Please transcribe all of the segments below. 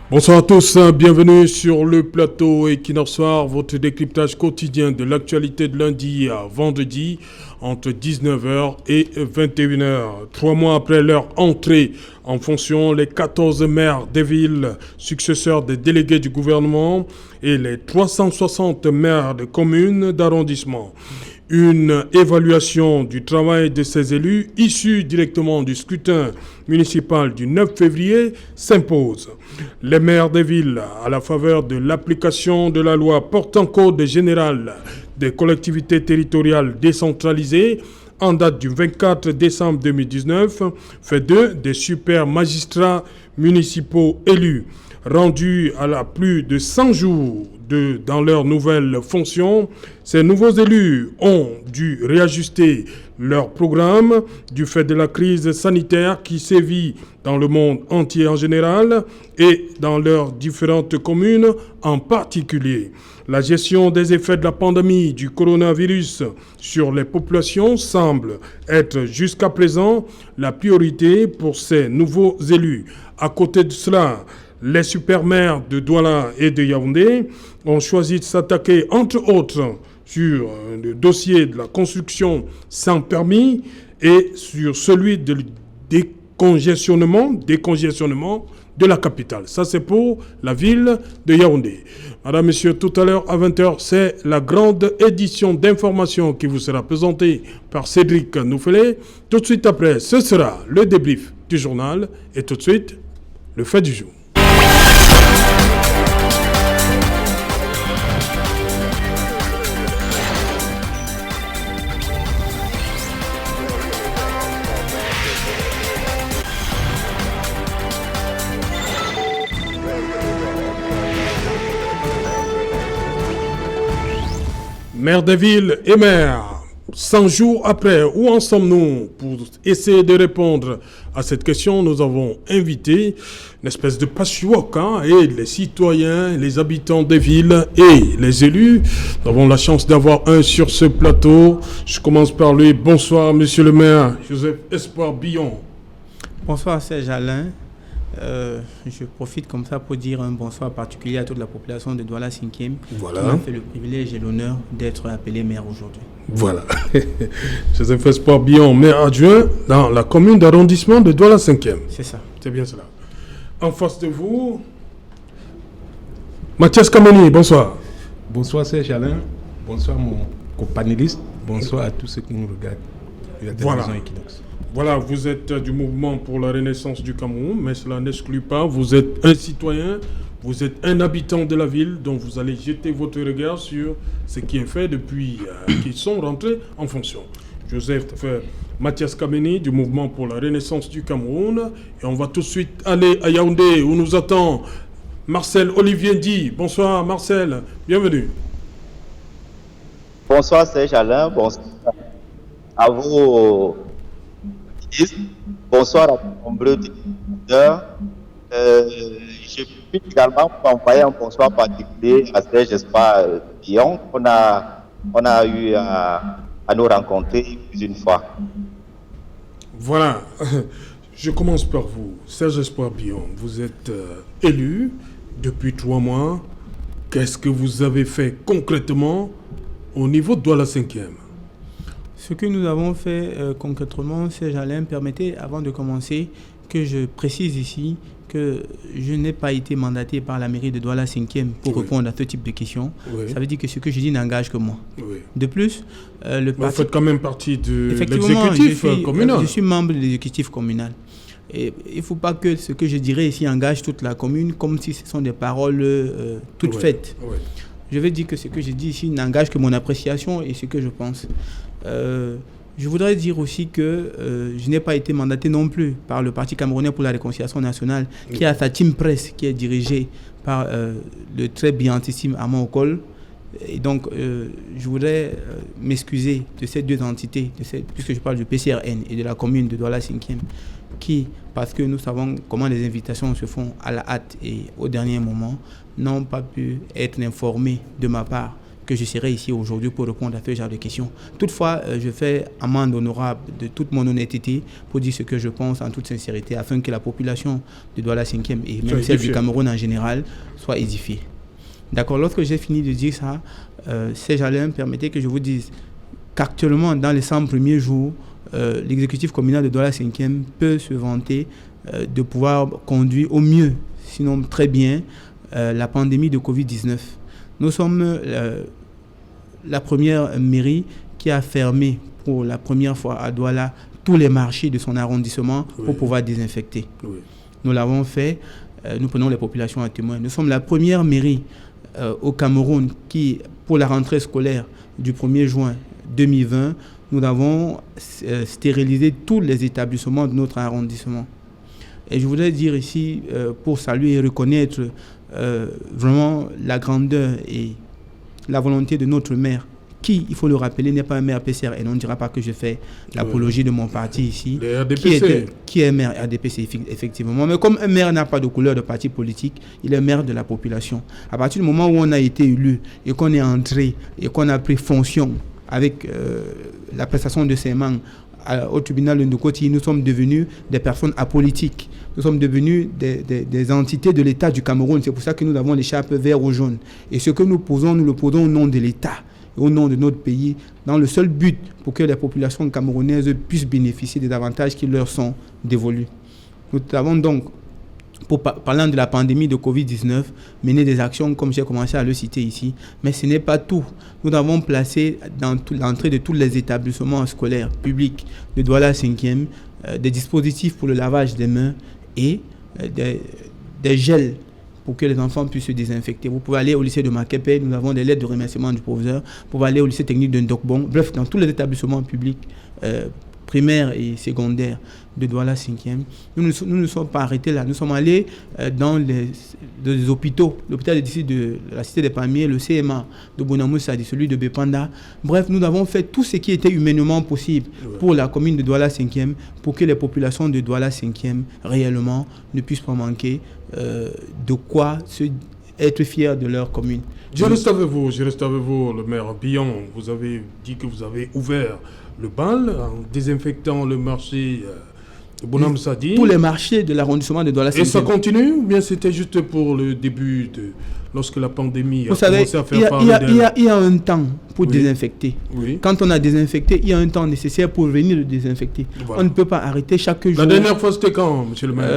Bonsoir à tous, bienvenue sur le plateau Equinox Soir, votre décryptage quotidien de l'actualité de lundi à vendredi entre 19h et 21h. 3 mois après leur entrée en fonction, les 14 maires des villes, successeurs des délégués du gouvernement et les 360 maires de communes d'arrondissement. Une évaluation du travail de ces élus issus directement du scrutin municipal du 9 février s'impose. Les maires des villes, à la faveur de l'application de la loi portant code général des collectivités territoriales décentralisées, en date du 24 décembre 2019, fait d'eux des super magistrats municipaux élus. Rendus à plus de 100 jours dans leur nouvelle fonction, ces nouveaux élus ont dû réajuster leur programme du fait de la crise sanitaire qui sévit dans le monde entier en général et dans leurs différentes communes en particulier. La gestion des effets de la pandémie du coronavirus sur les populations semble être jusqu'à présent la priorité pour ces nouveaux élus. À côté de cela, les super-maires de Douala et de Yaoundé ont choisi de s'attaquer, entre autres, sur le dossier de la construction sans permis et sur celui de décongestionnement de la capitale. Ça, c'est pour la ville de Yaoundé. Madame, Monsieur, tout à l'heure, à 20h, c'est la grande édition d'information qui vous sera présentée par Cédric Nouffelé. Tout de suite après, ce sera le débrief du journal et tout de suite, le fait du jour. Maire des villes et maires, 100 jours après, où en sommes-nous? Pour essayer de répondre à cette question, nous avons invité une espèce de patchwork, et les citoyens, les habitants des villes et les élus. Nous avons la chance d'avoir un sur ce plateau. Je commence par lui. Bonsoir, monsieur le maire, Joseph Espoir Billon. Bonsoir, Serge Alain. Je profite comme ça pour dire un bonsoir particulier à toute la population de Douala 5e. Voilà. Qui m'a fait le privilège et l'honneur d'être appelé maire aujourd'hui. Voilà. Joseph Espoir Billon, maire adjoint dans la commune d'arrondissement de Douala 5e. C'est ça. C'est bien cela. En face de vous, Mathias Kameni, bonsoir. Bonsoir Serge Alain, bonsoir mon copanéliste, bonsoir à tous ceux qui nous regardent de la télévision Equinox. Voilà, vous êtes du mouvement pour la renaissance du Cameroun, mais cela n'exclut pas, vous êtes un citoyen, vous êtes un habitant de la ville, dont vous allez jeter votre regard sur ce qui est fait depuis qu'ils sont rentrés en fonction. Mathias Kameni du mouvement pour la renaissance du Cameroun, et on va tout de suite aller à Yaoundé, où nous attend Marcel Olivier Di. Bonsoir Marcel, bienvenue. Bonsoir Serge Alain, bonsoir à vous. Bonsoir à tous nombreux auditeurs. Je peux également envoyer un bonsoir particulier à Serge Espoir Billon qu'on a eu à nous rencontrer plus d'une fois. Voilà, je commence par vous. Serge Espoir Billon, vous êtes élu depuis 3 mois. Qu'est-ce que vous avez fait concrètement au niveau de Douala 5e? Ce que nous avons fait concrètement, Serge Alain, permettez, avant de commencer, que je précise ici que je n'ai pas été mandaté par la mairie de Douala 5e pour répondre à ce type de questions. Oui. Ça veut dire que ce que je dis n'engage que moi. Oui. De plus, vous faites quand même partie de l'exécutif communal. Je suis membre de l'exécutif communal. Et il ne faut pas que ce que je dirais ici engage toute la commune comme si ce sont des paroles toutes faites. Oui. Je vais dire que ce que je dis ici n'engage que mon appréciation et ce que je pense. Je voudrais dire aussi que je n'ai pas été mandaté non plus par le Parti camerounais pour la réconciliation nationale, qui a sa team presse, qui est dirigée par le très brillantissime Armand Okol. Et donc, je voudrais m'excuser de ces deux entités, puisque je parle du PCRN et de la commune de Douala 5e, qui, parce que nous savons comment les invitations se font à la hâte et au dernier moment, n'ont pas pu être informés de ma part que je serai ici aujourd'hui pour répondre à ce genre de questions. Toutefois, je fais amende honorable de toute mon honnêteté pour dire ce que je pense en toute sincérité afin que la population de Douala 5e et même celle du Cameroun en général soit édifiée. D'accord, lorsque j'ai fini de dire ça, Serge Alain, permettez que je vous dise qu'actuellement, dans les 100 premiers jours, l'exécutif communal de Douala 5e peut se vanter de pouvoir conduire au mieux, sinon très bien, la pandémie de Covid-19. Nous sommes la première mairie qui a fermé pour la première fois à Douala tous les marchés de son arrondissement pour pouvoir désinfecter. Oui. Nous l'avons fait, nous prenons les populations à témoin. Nous sommes la première mairie au Cameroun qui, pour la rentrée scolaire du 1er juin 2020, nous avons stérilisé tous les établissements de notre arrondissement. Et je voudrais dire ici, pour saluer et reconnaître vraiment la grandeur et la volonté de notre maire, qui, il faut le rappeler, n'est pas un maire PCR, et on ne dira pas que je fais l'apologie de mon parti ici, qui est maire RDPC, effectivement. Mais comme un maire n'a pas de couleur de parti politique, il est maire de la population. À partir du moment où on a été élu et qu'on est entré et qu'on a pris fonction avec la prestation de serment au tribunal de Ndokoti, nous sommes devenus des personnes apolitiques. Nous sommes devenus des entités de l'État du Cameroun. C'est pour ça que nous avons l'écharpe vert ou jaune. Et ce que nous posons, nous le posons au nom de l'État, au nom de notre pays, dans le seul but pour que les populations camerounaises puissent bénéficier des avantages qui leur sont dévolus. Nous avons donc, parlant de la pandémie de Covid-19, mené des actions comme j'ai commencé à le citer ici, mais ce n'est pas tout. Nous avons placé dans l'entrée de tous les établissements scolaires publics de Douala 5e des dispositifs pour le lavage des mains et des gels pour que les enfants puissent se désinfecter. Vous pouvez aller au lycée de Makepe, nous avons des lettres de remerciement du professeur. Vous pouvez aller au lycée technique de Ndokbong. Bref, dans tous les établissements publics primaires et secondaires de Douala 5e. Nous ne sommes pas arrêtés là. Nous sommes allés dans les hôpitaux, l'hôpital de la Cité des Palmiers, le CMA de Bonamou Sadi, celui de Bepanda. Bref, nous avons fait tout ce qui était humainement possible pour la commune de Douala 5e, pour que les populations de Douala 5e, réellement, ne puissent pas manquer de quoi être fiers de leur commune. Je reste avec vous, le maire Billon. Vous avez dit que vous avez ouvert le bal en désinfectant le marché de Bonam Sadi. Tous les marchés de l'arrondissement de Douala 5e. Et ça continue ou bien c'était juste pour le début lorsque la pandémie a commencé à faire parler d'elle? Il y a un temps pour désinfecter. Oui. Quand on a désinfecté, il y a un temps nécessaire pour venir le désinfecter. Voilà. On ne peut pas arrêter chaque jour. La dernière fois, c'était quand, monsieur le maire?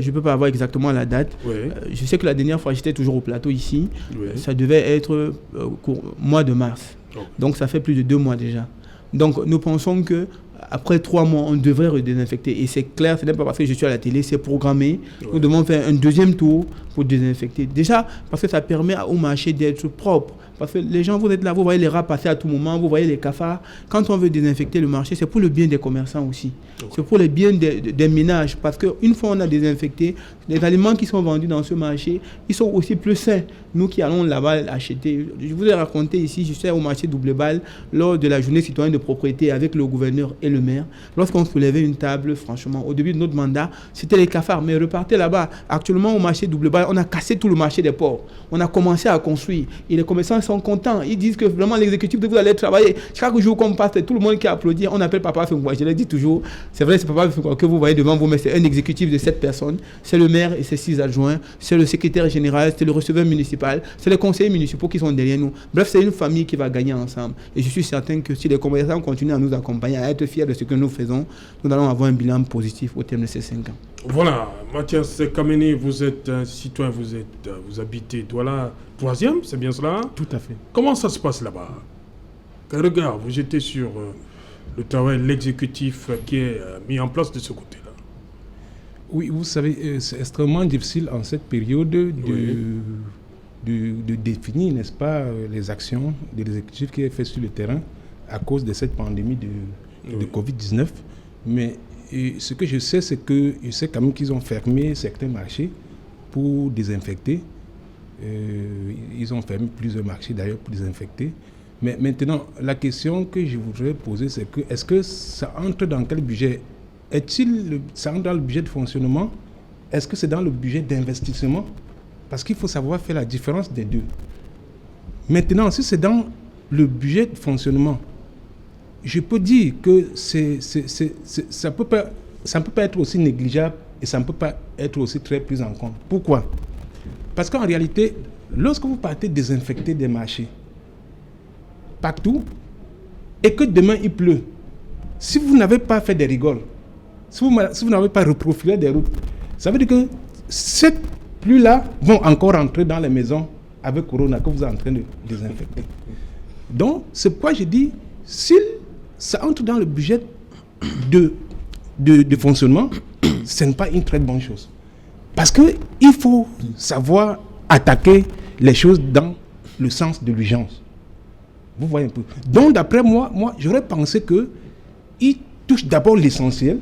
Je ne peux pas avoir exactement la date. Oui. Je sais que la dernière fois, j'étais toujours au plateau ici. Oui. Ça devait être mois de mars. Okay. Donc, ça fait plus de 2 mois déjà. Donc, nous pensons que après 3 mois, on devrait redésinfecter. Et c'est clair, ce n'est pas parce que je suis à la télé, c'est programmé. Ouais. Nous devons faire un deuxième tour pour désinfecter. Déjà, parce que ça permet au marché d'être propre. Parce que les gens, vous êtes là, vous voyez les rats passer à tout moment, vous voyez les cafards. Quand on veut désinfecter le marché, c'est pour le bien des commerçants aussi. Okay. C'est pour le bien des ménages. Parce qu'une fois on a désinfecté, les aliments qui sont vendus dans ce marché, ils sont aussi plus sains. Nous qui allons là-bas acheter. Je vous ai raconté ici, je suis au marché Double Balle lors de la journée citoyenne de propriété avec le gouverneur et le maire. Lorsqu'on soulevait une table, franchement, au début de notre mandat, c'était les cafards. Mais repartez là-bas. Actuellement, au marché Double Balle, on a cassé tout le marché des ports. On a commencé à construire. Et les commerçants sont contents. Ils disent que vraiment l'exécutif de vous aller travailler. Chaque jour qu'on passe, tout le monde qui applaudit, on appelle Papa Fengwa. Je l'ai dit toujours. C'est vrai, c'est Papa Fengwa que vous voyez devant vous, mais c'est un exécutif de 7 personnes. C'est le maire et ses 6 adjoints. C'est le secrétaire général, c'est le receveur municipal, c'est les conseillers municipaux qui sont derrière nous. Bref, c'est une famille qui va gagner ensemble. Et je suis certain que si les commerçants continuent à nous accompagner, à être fiers de ce que nous faisons, nous allons avoir un bilan positif au terme de ces 5 ans. Voilà, Mathias Kameni, vous êtes un citoyen, vous habitez Douala 3e, c'est bien cela? Tout à fait. Comment ça se passe là-bas? Quel regard vous jetez sur le travail de l'exécutif qui est mis en place de ce côté-là? Oui, vous savez, c'est extrêmement difficile en cette période de définir, n'est-ce pas, les actions de l'exécutif qui est fait sur le terrain à cause de cette pandémie de Covid-19. Mais ce que je sais, c'est que je sais quand même qu'ils ont fermé certains marchés pour désinfecter. Ils ont fermé plusieurs marchés d'ailleurs pour désinfecter. Mais maintenant, la question que je voudrais poser, c'est que est-ce que ça entre dans quel budget? Ça entre dans le budget de fonctionnement? Est-ce que c'est dans le budget d'investissement? Parce qu'il faut savoir faire la différence des deux. Maintenant, si c'est dans le budget de fonctionnement, je peux dire que ça ne peut pas être aussi négligeable et ça ne peut pas être aussi très pris en compte. Pourquoi? Parce qu'en réalité, lorsque vous partez désinfecter des marchés partout et que demain il pleut, si vous n'avez pas fait des rigoles, si vous n'avez pas reprofilé des routes, ça veut dire que cette pluie-là vont encore entrer dans les maisons avec Corona que vous êtes en train de désinfecter. Donc, c'est pourquoi je dis, si ça entre dans le budget de fonctionnement, ce n'est pas une très bonne chose. Parce qu'il faut savoir attaquer les choses dans le sens de l'urgence. Vous voyez un peu. Donc, d'après moi, j'aurais pensé qu'il touche d'abord l'essentiel,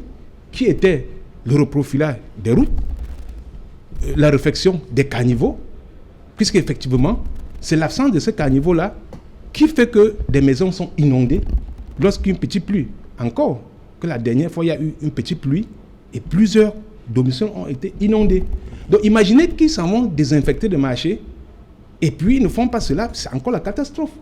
qui était le reprofilage des routes, la réfection des caniveaux, puisqu'effectivement, c'est l'absence de ces caniveaux-là qui fait que des maisons sont inondées lorsqu'une petite pluie. Encore que la dernière fois, il y a eu une petite pluie et plusieurs domiciles ont été inondés. Donc imaginez qu'ils s'en vont désinfecter le marché et puis ils ne font pas cela, c'est encore la catastrophe.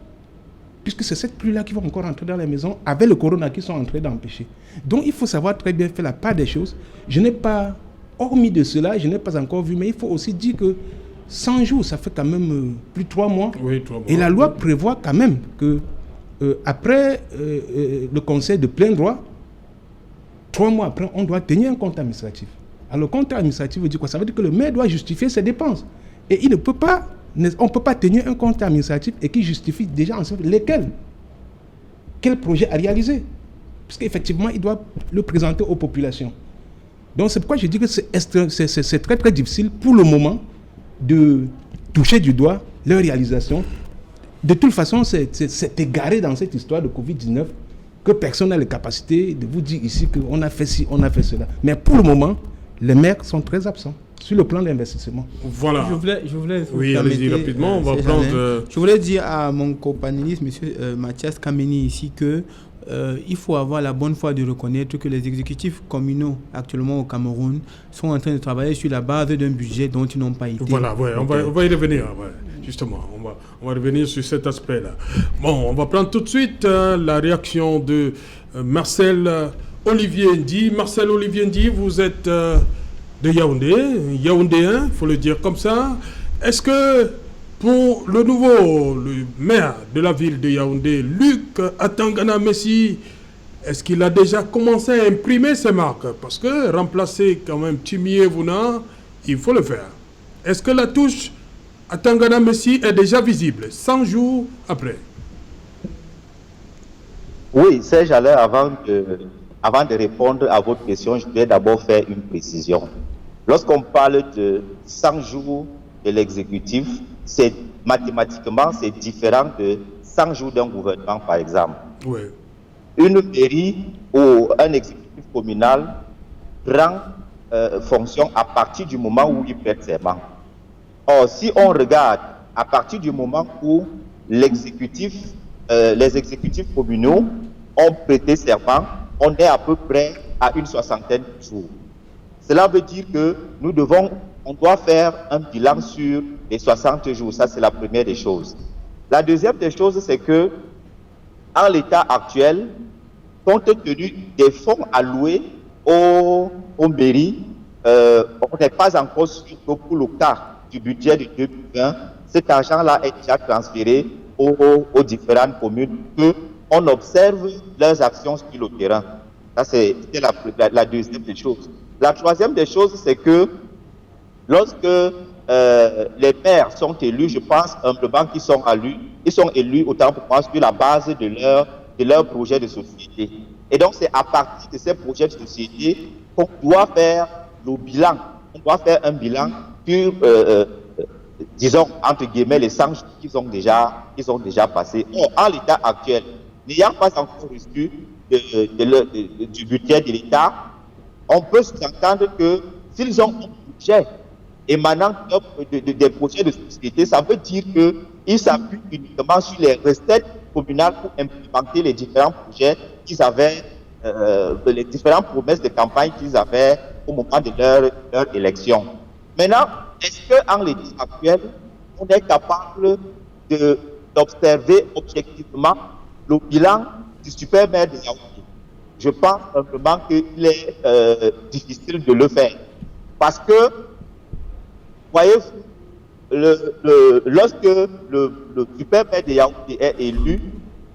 Puisque c'est cette pluie-là qui va encore entrer dans les maisons avec le corona qui sont en train d'empêcher. Donc il faut savoir très bien faire la part des choses. Je n'ai pas, hormis de cela, je n'ai pas encore vu, mais il faut aussi dire que 100 jours, ça fait quand même plus de 3 mois. Oui, 3 mois. Et la loi prévoit quand même que après le conseil de plein droit, 3 mois après, on doit tenir un compte administratif. Alors le compte administratif veut dire quoi? Ça veut dire que le maire doit justifier ses dépenses. Et il ne peut pas, on ne peut pas tenir un compte administratif et qui justifie déjà ensemble lesquels. Quel projet à réaliser? Parce qu'effectivement, il doit le présenter aux populations. Donc c'est pourquoi je dis que c'est très très difficile pour le moment de toucher du doigt leur réalisation. De toute façon, c'est égaré dans cette histoire de Covid-19 que personne n'a les capacités de vous dire ici qu'on a fait ci, on a fait cela. Mais pour le moment, les maires sont très absents sur le plan de l'investissement. Voilà. Je voulais oui, allez-y rapidement, on va prendre... Je voulais dire à mon copanéliste, M. Mathias Kameni, ici, que il faut avoir la bonne foi de reconnaître que les exécutifs communaux actuellement au Cameroun sont en train de travailler sur la base d'un budget dont ils n'ont pas été. Voilà, ouais, on va y revenir, ouais, justement, on va revenir sur cet aspect-là. Bon, on va prendre tout de suite la réaction de Marcel Olivier Ndi. Marcel Olivier Ndi, vous êtes de Yaoundé, Yaoundéen, il faut le dire comme ça. Est-ce que pour le maire de la ville de Yaoundé, Luc Atangana Messi, est-ce qu'il a déjà commencé à imprimer ses marques? Parce que remplacer quand même Timié Vouna, il faut le faire. Est-ce que la touche Atangana Messi est déjà visible 100 jours après? Oui, Serge, avant de répondre à votre question, je voudrais d'abord faire une précision. Lorsqu'on parle de 100 jours de l'exécutif, c'est mathématiquement, c'est différent de 100 jours d'un gouvernement, par exemple. Oui. Une mairie ou un exécutif communal prend fonction à partir du moment où il prête serment. Or, si on regarde à partir du moment où les exécutifs communaux ont prêté serment, on est à peu près à une 60aine de jours. Cela veut dire que on doit faire un bilan sur les 60 jours. Ça, c'est la première des choses. La deuxième des choses, c'est que, en l'état actuel, compte tenu des fonds alloués aux mairies, on n'est pas encore sûr que pour le cas du budget de 2020, cet argent-là est déjà transféré aux différentes communes, qu'on observe leurs actions sur le terrain. Ça, c'est la deuxième des choses. La troisième des choses, c'est que lorsque les maires sont élus, je pense humblement qu'ils sont élus autant pour moi sur la base de leur projet de société. Et donc, c'est à partir de ces projets de société qu'on doit faire le bilan. On doit faire un bilan sur, disons, entre guillemets, les 100 jours qu'ils ont déjà passés. Or, en l'état actuel, n'ayant pas encore reçu du budget de l'État, on peut s'entendre que s'ils ont un budget émanant des projets de société, ça veut dire qu'ils s'appuient uniquement sur les recettes communales pour implémenter les différents projets qu'ils avaient, les différentes promesses de campagne qu'ils avaient au moment de leur élection. Maintenant, est-ce qu'en l'état actuel, on est capable de d'observer objectivement le bilan du super maire de Yaoundé. Je pense simplement qu'il est difficile de le faire. Parce que, voyez-vous, lorsque le super maire de Yaoundé est élu,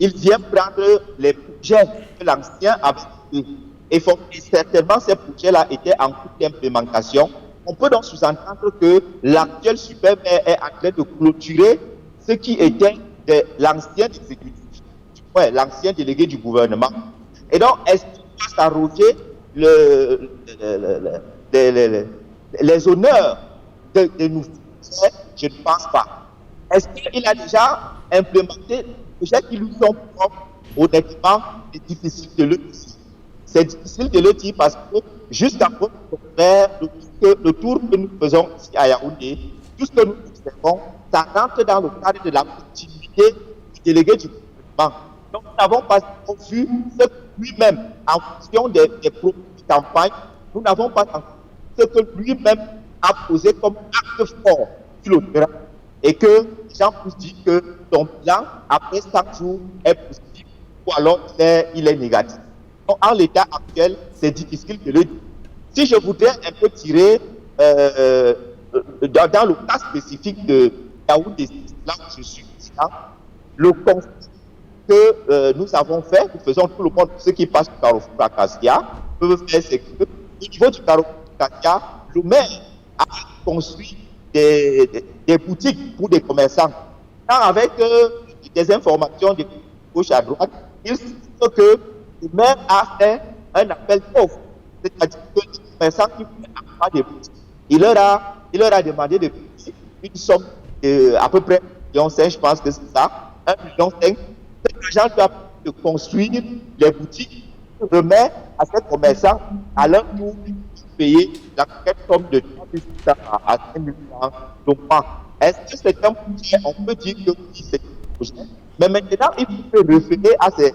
il vient prendre les projets que l'ancien avait fait. Et certainement, ces projets-là étaient en cours d'implémentation. On peut donc sous-entendre que l'actuel super maire est en train de clôturer ce qui était de l'ancien exécutif, l'ancien délégué du gouvernement. Et donc, est-ce qu'il va s'arroger les honneurs de nous? Je ne pense pas. Est-ce qu'il a déjà implémenté les projets qui lui sont propres? Honnêtement, c'est difficile de le dire. C'est difficile de le dire parce que jusqu'à faire le tour que nous faisons ici à Yaoundé, tout ce que nous observons, ça rentre dans le cadre de la continuité du délégué du gouvernement. Donc, nous n'avons pas vu ce que lui-même, en fonction des propos de campagne, nous n'avons pas vu ce que lui-même a posé comme acte fort sur le terrain. Et que les gens puissent dire que son bilan, après 5 jours, est positif ou alors il est négatif. Donc, en l'état actuel, c'est difficile de le dire. Si je voudrais un peu tirer dans le cas spécifique de Yaoundé, là où je suis, le constat que nous avons fait, nous faisons tout le monde, ceux qui passent au Carrefour Acacia, peuvent faire, c'est que au niveau du Carrefour Acacia, le maire a construit des boutiques pour des commerçants. Avec des informations de gauche à droite, il se dit que le maire a fait un appel d'offres, c'est-à-dire que les commerçants qui voulaient avoir des boutiques, il leur a demandé de payer une somme à peu près 1,5 million, je pense que c'est ça, 1,5 million. Cet argent doit de construire les boutiques, remet à ces commerçants à leur tour de payer la somme de 3 000 à 5 000 francs. Donc, est-ce que c'est un projet? On peut dire que oui, c'est un projet. Mais maintenant, il faut se référer à ces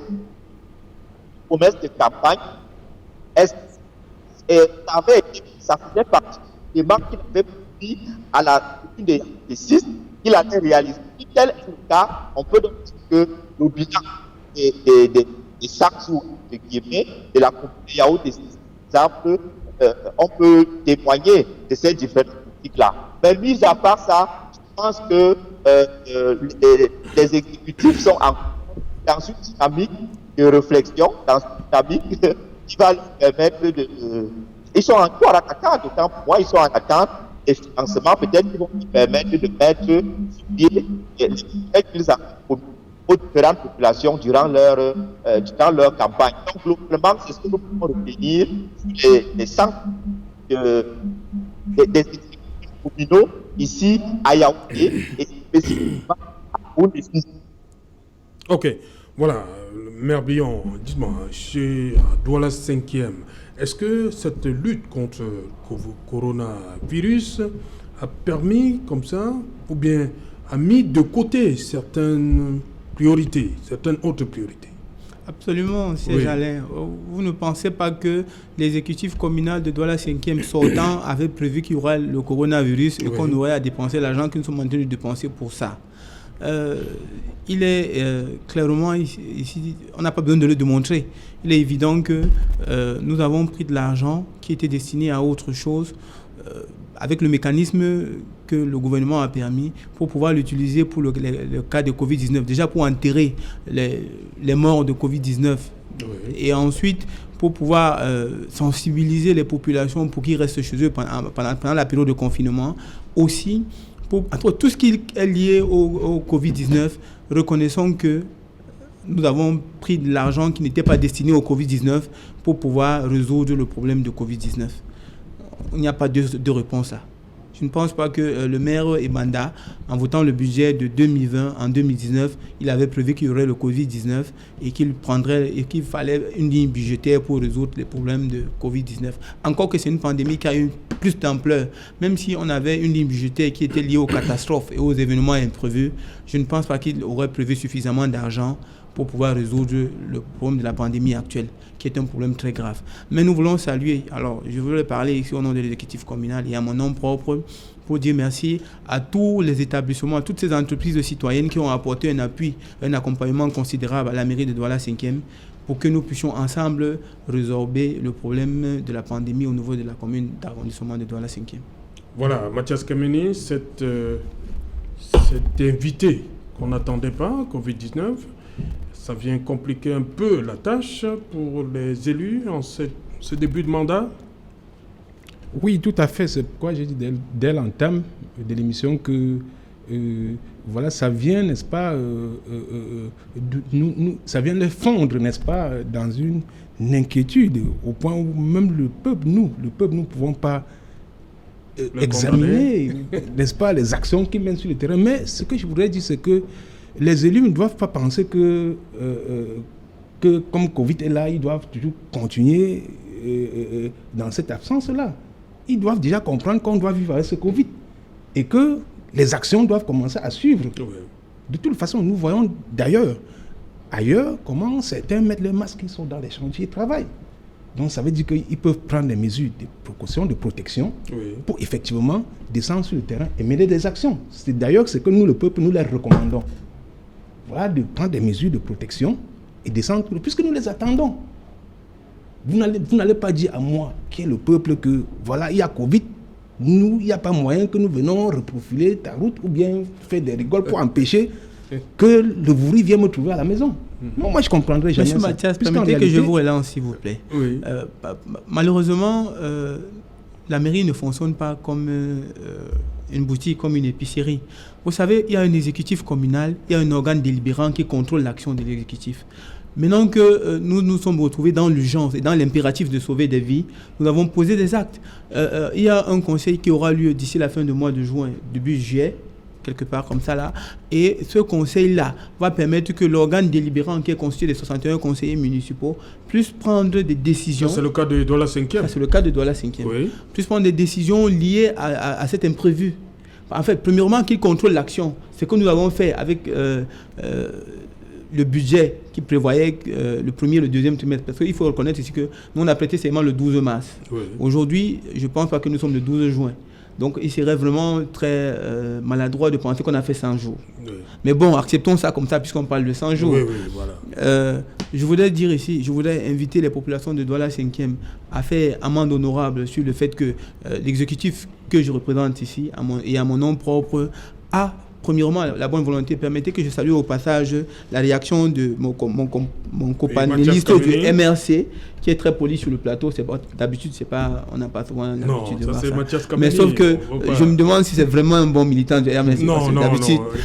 promesses de campagne. Est-ce que ça faisait partie des marques qu'il avait pris à la des 6, qu'il avait réalisé. Si tel est le cas, on peut donc dire que le bilan des sacs sous de guillemets de la communauté Yaoundé, exemple, on peut témoigner de ces différentes politiques-là. Mais mis à part ça, je pense que les exécutifs sont dans une dynamique de réflexion, dans une dynamique qui va leur permettre de... Ils sont encore en attente, d'autant pour moi, ils sont en attente des financements, peut-être qu'ils vont nous permettre de mettre sur pied les projets qu'ils ont promis aux différentes populations durant leur campagne. Donc, globalement, c'est ce que nous pouvons retenir sur les centres des exécutifs communaux ici à Yaoundé et spécifiquement à Yaoundé. Ok, voilà, Maire Billon, dites-moi, chez Douala 5e, est-ce que cette lutte contre le coronavirus a permis comme ça, ou bien a mis de côté certaines priorités, certaines autres priorités? Absolument, c'est Jalin. Vous ne pensez pas que l'exécutif communal de Douala 5e sortant avait prévu qu'il y aurait le coronavirus et qu'on aurait à dépenser l'argent que nous sommes en train de dépenser pour ça? Il est clairement ici, on n'a pas besoin de le démontrer. Il est évident que nous avons pris de l'argent qui était destiné à autre chose avec le mécanisme que le gouvernement a permis pour pouvoir l'utiliser pour le cas de Covid-19. Déjà pour enterrer les morts de Covid-19 et ensuite pour pouvoir sensibiliser les populations pour qu'ils restent chez eux pendant la période de confinement. Aussi, pour tout ce qui est lié au Covid-19, reconnaissons que nous avons pris de l'argent qui n'était pas destiné au Covid-19 pour pouvoir résoudre le problème de Covid-19. Il n'y a pas de réponse là. Je ne pense pas que le maire Ebanda, en votant le budget de 2020, en 2019, il avait prévu qu'il y aurait le Covid-19 et qu'il fallait une ligne budgétaire pour résoudre les problèmes de Covid-19. Encore que c'est une pandémie qui a eu plus d'ampleur. Même si on avait une ligne budgétaire qui était liée aux catastrophes et aux événements imprévus, je ne pense pas qu'il aurait prévu suffisamment d'argent pour pouvoir résoudre le problème de la pandémie actuelle, qui est un problème très grave. Mais nous voulons saluer, alors je voulais parler ici au nom de l'exécutif communal et à mon nom propre, pour dire merci à tous les établissements, à toutes ces entreprises citoyennes qui ont apporté un appui, un accompagnement considérable à la mairie de Douala 5e pour que nous puissions ensemble résorber le problème de la pandémie au niveau de la commune d'arrondissement de Douala 5e. Voilà, Mathias Kameni, cet invité qu'on n'attendait pas, Covid-19, ça vient compliquer un peu la tâche pour les élus en ce début de mandat? Oui, tout à fait. C'est pourquoi j'ai dit dès l'entame de l'émission que voilà, ça vient, n'est-ce pas, ça vient de fondre, n'est-ce pas, dans une inquiétude, au point où même le peuple, nous ne pouvons pas examiner, n'est-ce pas, les actions qu'ils mènent sur le terrain. Mais ce que je voudrais dire, c'est que les élus ne doivent pas penser que comme Covid est là, ils doivent toujours continuer dans cette absence-là. Ils doivent déjà comprendre qu'on doit vivre avec ce Covid et que les actions doivent commencer à suivre. De toute façon, nous voyons d'ailleurs, ailleurs, comment certains mettent les masques, ils sont dans les chantiers et travaillent. Donc ça veut dire qu'ils peuvent prendre des mesures de précaution, de protection, pour effectivement descendre sur le terrain et mener des actions. C'est d'ailleurs ce que nous, le peuple, nous leur recommandons. Voilà, de prendre des mesures de protection et descendre, puisque nous les attendons. Vous n'allez pas dire à moi, qui est le peuple, que voilà, il y a Covid, nous, il n'y a pas moyen que nous venons reprofiler ta route ou bien faire des rigoles pour empêcher que le bourri vienne me trouver à la maison. Non, moi je comprendrai jamais. Monsieur Mathias, permettez que je vous relance, s'il vous plaît. Oui. Malheureusement, la mairie ne fonctionne pas comme une boutique, comme une épicerie. Vous savez, il y a un exécutif communal, il y a un organe délibérant qui contrôle l'action de l'exécutif. Maintenant que nous nous sommes retrouvés dans l'urgence et dans l'impératif de sauver des vies, nous avons posé des actes. Il y a un conseil qui aura lieu d'ici la fin du mois de juin, début juillet, quelque part comme ça là. Et ce conseil-là va permettre que l'organe délibérant qui est constitué de 61 conseillers municipaux puisse prendre des décisions. Ça, c'est le cas de Douala 5e. Ça, c'est le cas de Douala 5e. Oui. Puisse prendre des décisions liées à cet imprévu. En fait, premièrement, qu'il contrôle l'action. Ce que nous avons fait avec le budget qui prévoyait le premier et le deuxième trimestre. Parce qu'il faut reconnaître ici que nous, on a prêté seulement le 12 mars. Oui. Aujourd'hui, je ne pense pas que nous sommes le 12 juin. Donc, il serait vraiment très maladroit de penser qu'on a fait 100 jours. Oui. Mais bon, acceptons ça comme ça, puisqu'on parle de 100 jours. Oui, voilà. Je voudrais dire ici, je voudrais inviter les populations de Douala 5e à faire amende honorable sur le fait que l'exécutif que je représente ici, et à mon nom propre, a premièrement la bonne volonté. Permettez que je salue au passage la réaction de mon copanéliste du MRC, qui est très poli sur le plateau. D'habitude, on n'a pas souvent l'habitude de voir ça. Mais sauf que je me demande si c'est vraiment un bon militant du MRC. Non,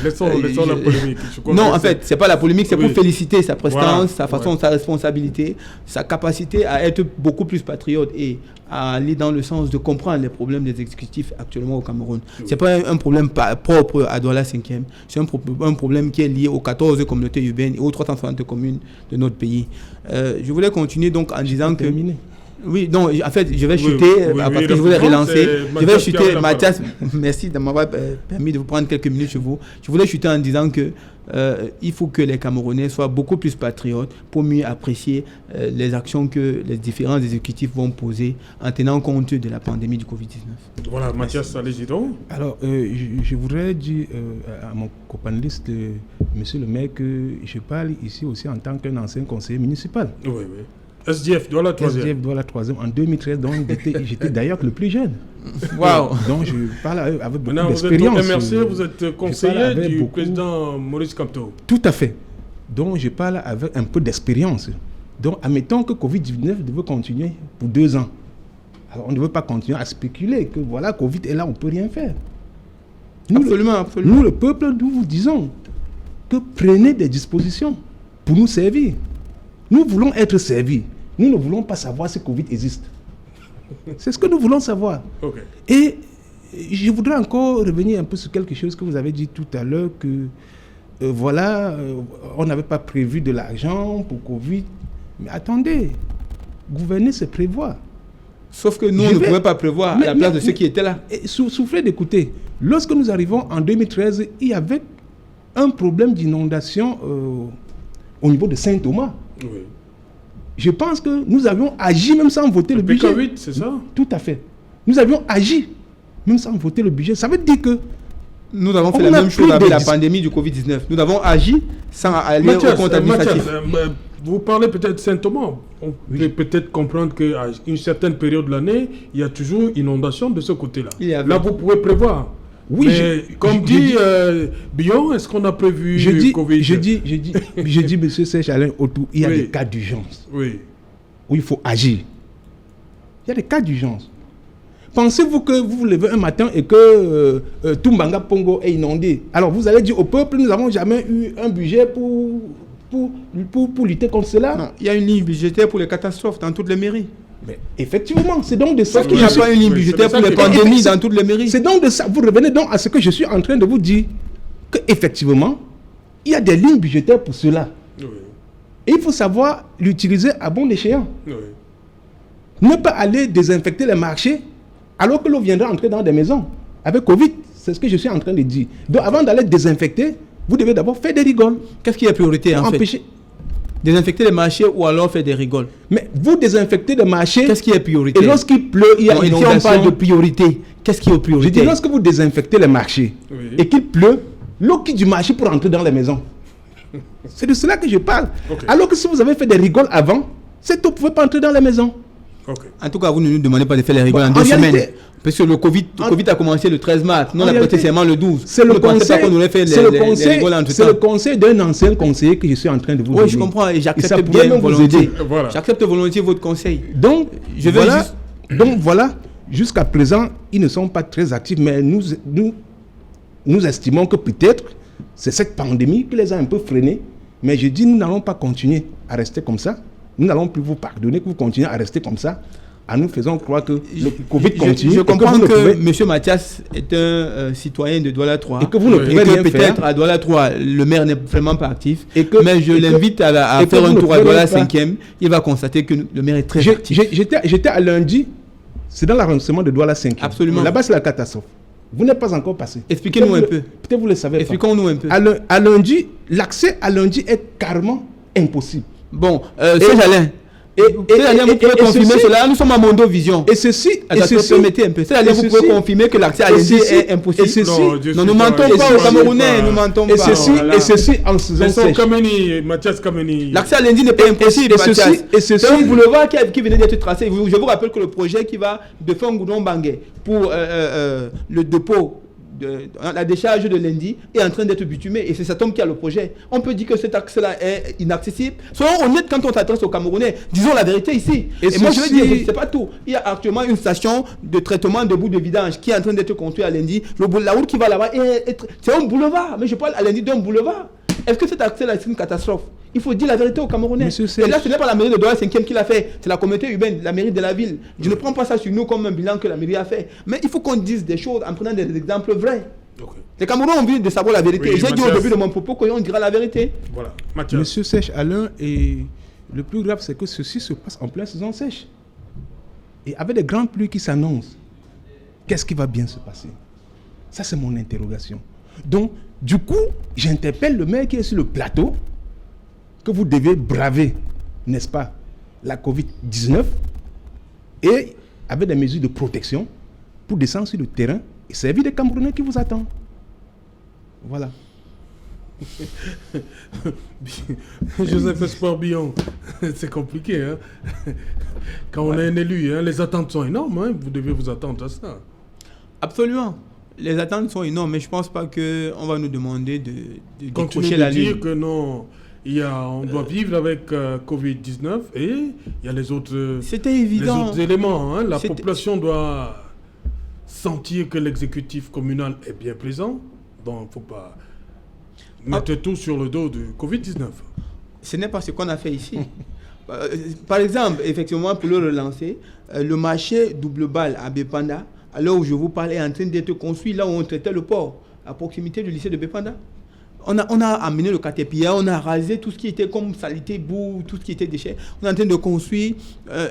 laissons la polémique. Non, en fait, c'est pas la polémique, c'est pour féliciter sa prestance, sa façon, sa responsabilité, sa capacité à être beaucoup plus patriote et à aller dans le sens de comprendre les problèmes des exécutifs actuellement au Cameroun. C'est pas un problème propre à Douala 5e, c'est un problème qui est lié aux 14 communautés urbaines et aux 360 communes de notre pays. Je voulais continuer donc en disant que... Oui, non, en fait, je vais chuter, parce que je voulais relancer. Je vais chuter, Mathias, merci de m'avoir permis de vous prendre quelques minutes chez vous. Je voulais chuter en disant que il faut que les Camerounais soient beaucoup plus patriotes pour mieux apprécier les actions que les différents exécutifs vont poser en tenant compte de la pandémie du Covid-19. Voilà, Mathias, allez-y donc. Alors, je voudrais dire à mon copanéliste, monsieur le maire, que je parle ici aussi en tant qu'un ancien conseiller municipal. Oui, oui. SDF Douala 3e. SDF Douala 3e en 2013, donc j'étais d'ailleurs le plus jeune. Waouh. Donc je parle avec beaucoup d'expérience. Maintenant, vous êtes au MRC, vous êtes conseiller du président Maurice Kamto. Tout à fait. Donc je parle avec un peu d'expérience. Donc admettons que Covid-19 devait continuer pour 2 ans. Alors on ne veut pas continuer à spéculer que voilà, Covid est là, on ne peut rien faire. Absolument. Nous, le peuple, nous vous disons que prenez des dispositions pour nous servir. Nous voulons être servis. Nous ne voulons pas savoir si Covid existe. C'est ce que nous voulons savoir. Okay. Et je voudrais encore revenir un peu sur quelque chose que vous avez dit tout à l'heure, que on n'avait pas prévu de l'argent pour Covid. Mais attendez, gouverner, c'est prévoir. Sauf que nous, on ne pouvait pas prévoir à la place de ceux qui étaient là. Soufflez d'écouter. Lorsque nous arrivons en 2013, il y avait un problème d'inondation au niveau de Saint-Thomas. Oui. Je pense que nous avions agi même sans voter le budget. PK8, c'est ça? Tout à fait. Nous avions agi. même sans voter le budget. Ça veut dire que nous avons fait la même chose avec la pandémie du Covid-19. Nous avons agi sans aller au compte administratif. Vous parlez peut-être simplement. On peut peut-être comprendre qu'à une certaine période de l'année, il y a toujours inondation de ce côté-là. Là, vous pouvez prévoir. Oui, mais comme dit Bion, est-ce qu'on a prévu Covid? Je dis, monsieur Serge Alain Autou, il y a des cas d'urgence. Oui. Où il faut agir. Il y a des cas d'urgence. Pensez-vous que vous vous levez un matin et que Tumbanga Pongo est inondé? Alors vous allez dire au peuple, nous n'avons jamais eu un budget pour lutter contre cela? Non, il y a une ligne budgétaire pour les catastrophes dans toutes les mairies. Mais effectivement, c'est donc de ça qu'il n'y a pas une ligne budgétaire pour les pandémies dans toutes les mairies. C'est donc de ça. Vous revenez donc à ce que je suis en train de vous dire, qu'effectivement, il y a des lignes budgétaires pour cela. Oui. Et il faut savoir l'utiliser à bon escient. Oui. Ne pas aller désinfecter les marchés alors que l'on viendra entrer dans des maisons. Avec Covid, c'est ce que je suis en train de dire. Donc avant d'aller désinfecter, vous devez d'abord faire des rigoles. Qu'est-ce qui est priorité en fait? Désinfecter les marchés ou alors faire des rigoles? Mais vous désinfectez les marchés. Qu'est-ce qui est priorité? Et lorsqu'il pleut, il y a une inondation. Si on parle de priorité, qu'est-ce qui est priorité? Je dis, lorsque vous désinfectez les marchés et qu'il pleut, l'eau quitte du marché pour entrer dans les maisons. C'est de cela que je parle. Okay. Alors que si vous avez fait des rigoles avant, cette eau ne pouvait pas entrer dans les maisons. Okay. En tout cas, vous ne nous demandez pas de faire les rigoles en 2 semaines. Parce que le Covid a commencé le 13 mars. Nous, on a prêté seulement le 12. C'est le conseil d'un ancien conseiller que je suis en train de vous donner. Oui, je comprends et j'accepte bien volontiers. Voilà. J'accepte volontiers votre conseil. Donc, voilà, jusqu'à présent, ils ne sont pas très actifs, mais nous estimons que peut-être c'est cette pandémie qui les a un peu freinés. Mais je dis, nous n'allons pas continuer à rester comme ça. Nous n'allons plus vous pardonner que vous continuez à rester comme ça. En nous faisant croire que le Covid continue. Je comprends que M. Mathias est un citoyen de Douala 3. Et que vous ne pouvez rien faire. Peut-être à Douala 3, le maire n'est vraiment pas actif. Mais je l'invite à faire un tour à Douala 5e. Il va constater que le maire est très actif. J'étais à lundi. C'est dans l'arrondissement de Douala 5e. Absolument. Là-bas, c'est la catastrophe. Vous n'êtes pas encore passé. Expliquez-nous un peu. Peut-être vous le savez. Expliquons-nous un peu. À lundi, l'accès à lundi est carrément impossible. Bon, c'est Alain. Vous pouvez confirmer cela. Nous sommes à Mondo Vision. Et ceci, permettez un peu. C'est-à-dire vous pouvez confirmer que l'accès à lundi est impossible. Non, nous mentons pas aux Camerounais. Nous mentons pas. Et ceci en saison sèche. Mathias Kameni. L'accès à lundi n'est pas impossible, Mathias. C'est un boulevard qui venait d'être tracé. Je vous rappelle que le projet qui va de Fongoudon Bangé pour le dépôt, la décharge de lundi est en train d'être bitumée et c'est cet homme qui a le projet. On peut dire que cet axe-là est inaccessible. Soyons honnêtes quand on s'adresse aux Camerounais. Disons la vérité ici. Et moi je veux dire, c'est pas tout. Il y a actuellement une station de traitement de boues de vidange qui est en train d'être construite à lundi. La route qui va là-bas, c'est un boulevard. Mais je parle à lundi d'un boulevard. Est-ce que cet accès-là est une catastrophe? Il faut dire la vérité aux Camerounais. Et là, ce n'est pas la mairie de Douala 5e qui l'a fait, c'est la communauté urbaine, la mairie de la ville. Je ne prends pas ça sur nous comme un bilan que la mairie a fait. Mais il faut qu'on dise des choses en prenant des exemples vrais. Okay. Les Camerounais ont envie de savoir la vérité. Oui, j'ai dit au début de mon propos qu'on dira la vérité. Voilà. Monsieur Sèche Alain, et le plus grave, c'est que ceci se passe en pleine saison sèche. Et avec des grandes pluies qui s'annoncent, qu'est-ce qui va bien se passer? Ça, c'est mon interrogation. Donc, du coup, j'interpelle le maire qui est sur le plateau, que vous devez braver, n'est-ce pas, la Covid-19, et avec des mesures de protection pour descendre sur le terrain et servir des Camerounais qui vous attendent. Voilà. Joseph Espoir Bion, c'est compliqué. Hein? Quand on est un élu, hein, les attentes sont énormes. Hein? Vous devez vous attendre à ça. Absolument. Les attentes sont énormes, mais je ne pense pas qu'on va nous demander de décrocher la ligne. Dire que non, on doit vivre avec Covid-19 et il y a les autres, évident. Les autres éléments. Hein. La population doit sentir que l'exécutif communal est bien présent. Donc, il ne faut pas mettre tout sur le dos du Covid-19. Ce n'est pas ce qu'on a fait ici. Par exemple, effectivement, pour le relancer, le marché double balle à Bépanda, à l'heure où je vous parle, est en train d'être construit là où on traitait le port, à proximité du lycée de Bépanda. On a amené le catépia, on a rasé tout ce qui était comme saleté, boue, tout ce qui était déchets. On est en train de construire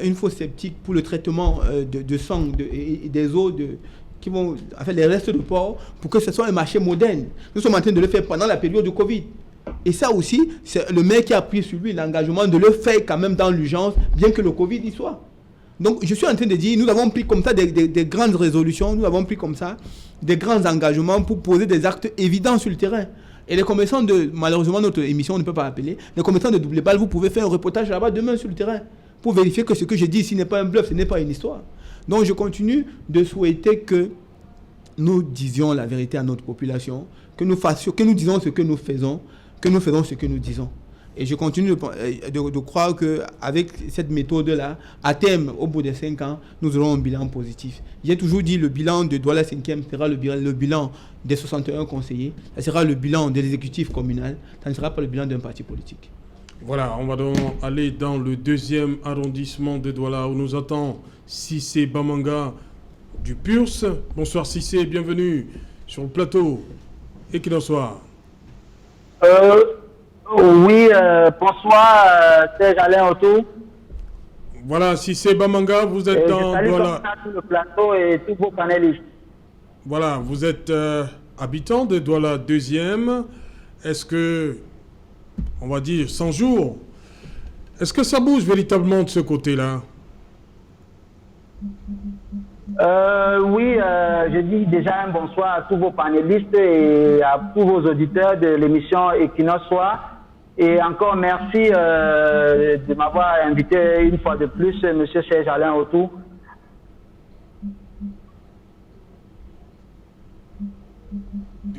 une fosse septique pour le traitement de sang et des eaux qui vont faire les restes de port pour que ce soit un marché moderne. Nous sommes en train de le faire pendant la période du Covid. Et ça aussi, c'est le maire qui a pris sur lui l'engagement de le faire quand même dans l'urgence, bien que le Covid y soit. Donc, je suis en train de dire, nous avons pris comme ça des grandes résolutions, nous avons pris comme ça des grands engagements pour poser des actes évidents sur le terrain. Et les commerçants malheureusement, notre émission ne peut pas appeler, les commerçants de double balle, vous pouvez faire un reportage là-bas demain sur le terrain pour vérifier que ce que je dis ici n'est pas un bluff, ce n'est pas une histoire. Donc, je continue de souhaiter que nous disions la vérité à notre population, que nous disons ce que nous faisons, que nous faisons ce que nous disons. Et je continue de croire qu'avec cette méthode-là, à terme, au bout de 5 ans, nous aurons un bilan positif. J'ai toujours dit que le bilan de Douala 5e sera le bilan des 61 conseillers, ça sera le bilan de l'exécutif communal, ça ne sera pas le bilan d'un parti politique. Voilà, on va donc aller dans le 2e arrondissement de Douala où nous attend Cissé Bamanga du PURS. Bonsoir Cissé, bienvenue sur le plateau. Equinox Soir. Oui, bonsoir, Serge Alain Otto. Voilà, Cissé Bamanga, vous êtes dans Douala. Sur le plateau et tous vos panélistes. Voilà, vous êtes habitant de Douala 2e. Est-ce que, on va dire, 100 jours, est-ce que ça bouge véritablement de ce côté-là? Oui, je dis déjà un bonsoir à tous vos panélistes et à tous vos auditeurs de l'émission Equinox Soir. Et encore merci de m'avoir invité une fois de plus, M. Serge Alain Otto.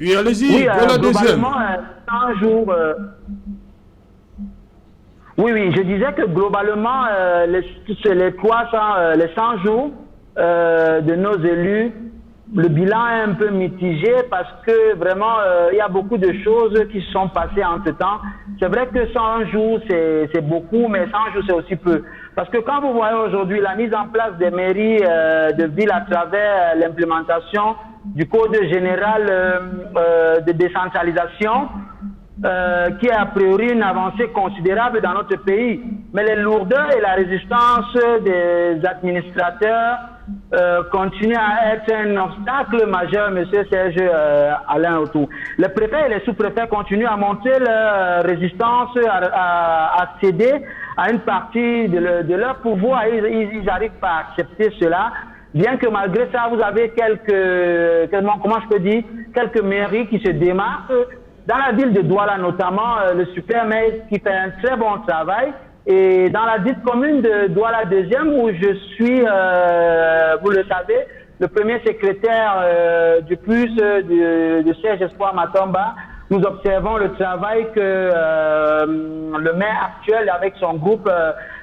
Oui, allez-y, oui, Douala 2e. 100 jours... Oui, je disais que globalement, les 100 jours de nos élus, le bilan est un peu mitigé parce que vraiment, il y a beaucoup de choses qui se sont passées entre-temps. C'est vrai que 100 jours, c'est beaucoup, mais 100 jours, c'est aussi peu. Parce que quand vous voyez aujourd'hui la mise en place des mairies de ville à travers l'implémentation du Code général de décentralisation, qui est a priori une avancée considérable dans notre pays. Mais les lourdeurs et la résistance des administrateurs continuent à être un obstacle majeur, M. Serge Alain Otto. Les préfets et les sous-préfets continuent à montrer leur résistance, à céder à une partie de leur pouvoir. Ils n'arrivent pas à accepter cela. Bien que malgré ça, vous avez quelques mairies qui se démarquent. Dans la ville de Douala notamment, le super maire qui fait un très bon travail. Et dans la dite commune de Douala 2e, où je suis, vous le savez, le premier secrétaire du PUS de Serge Espoir Matomba, nous observons le travail que le maire actuel avec son groupe,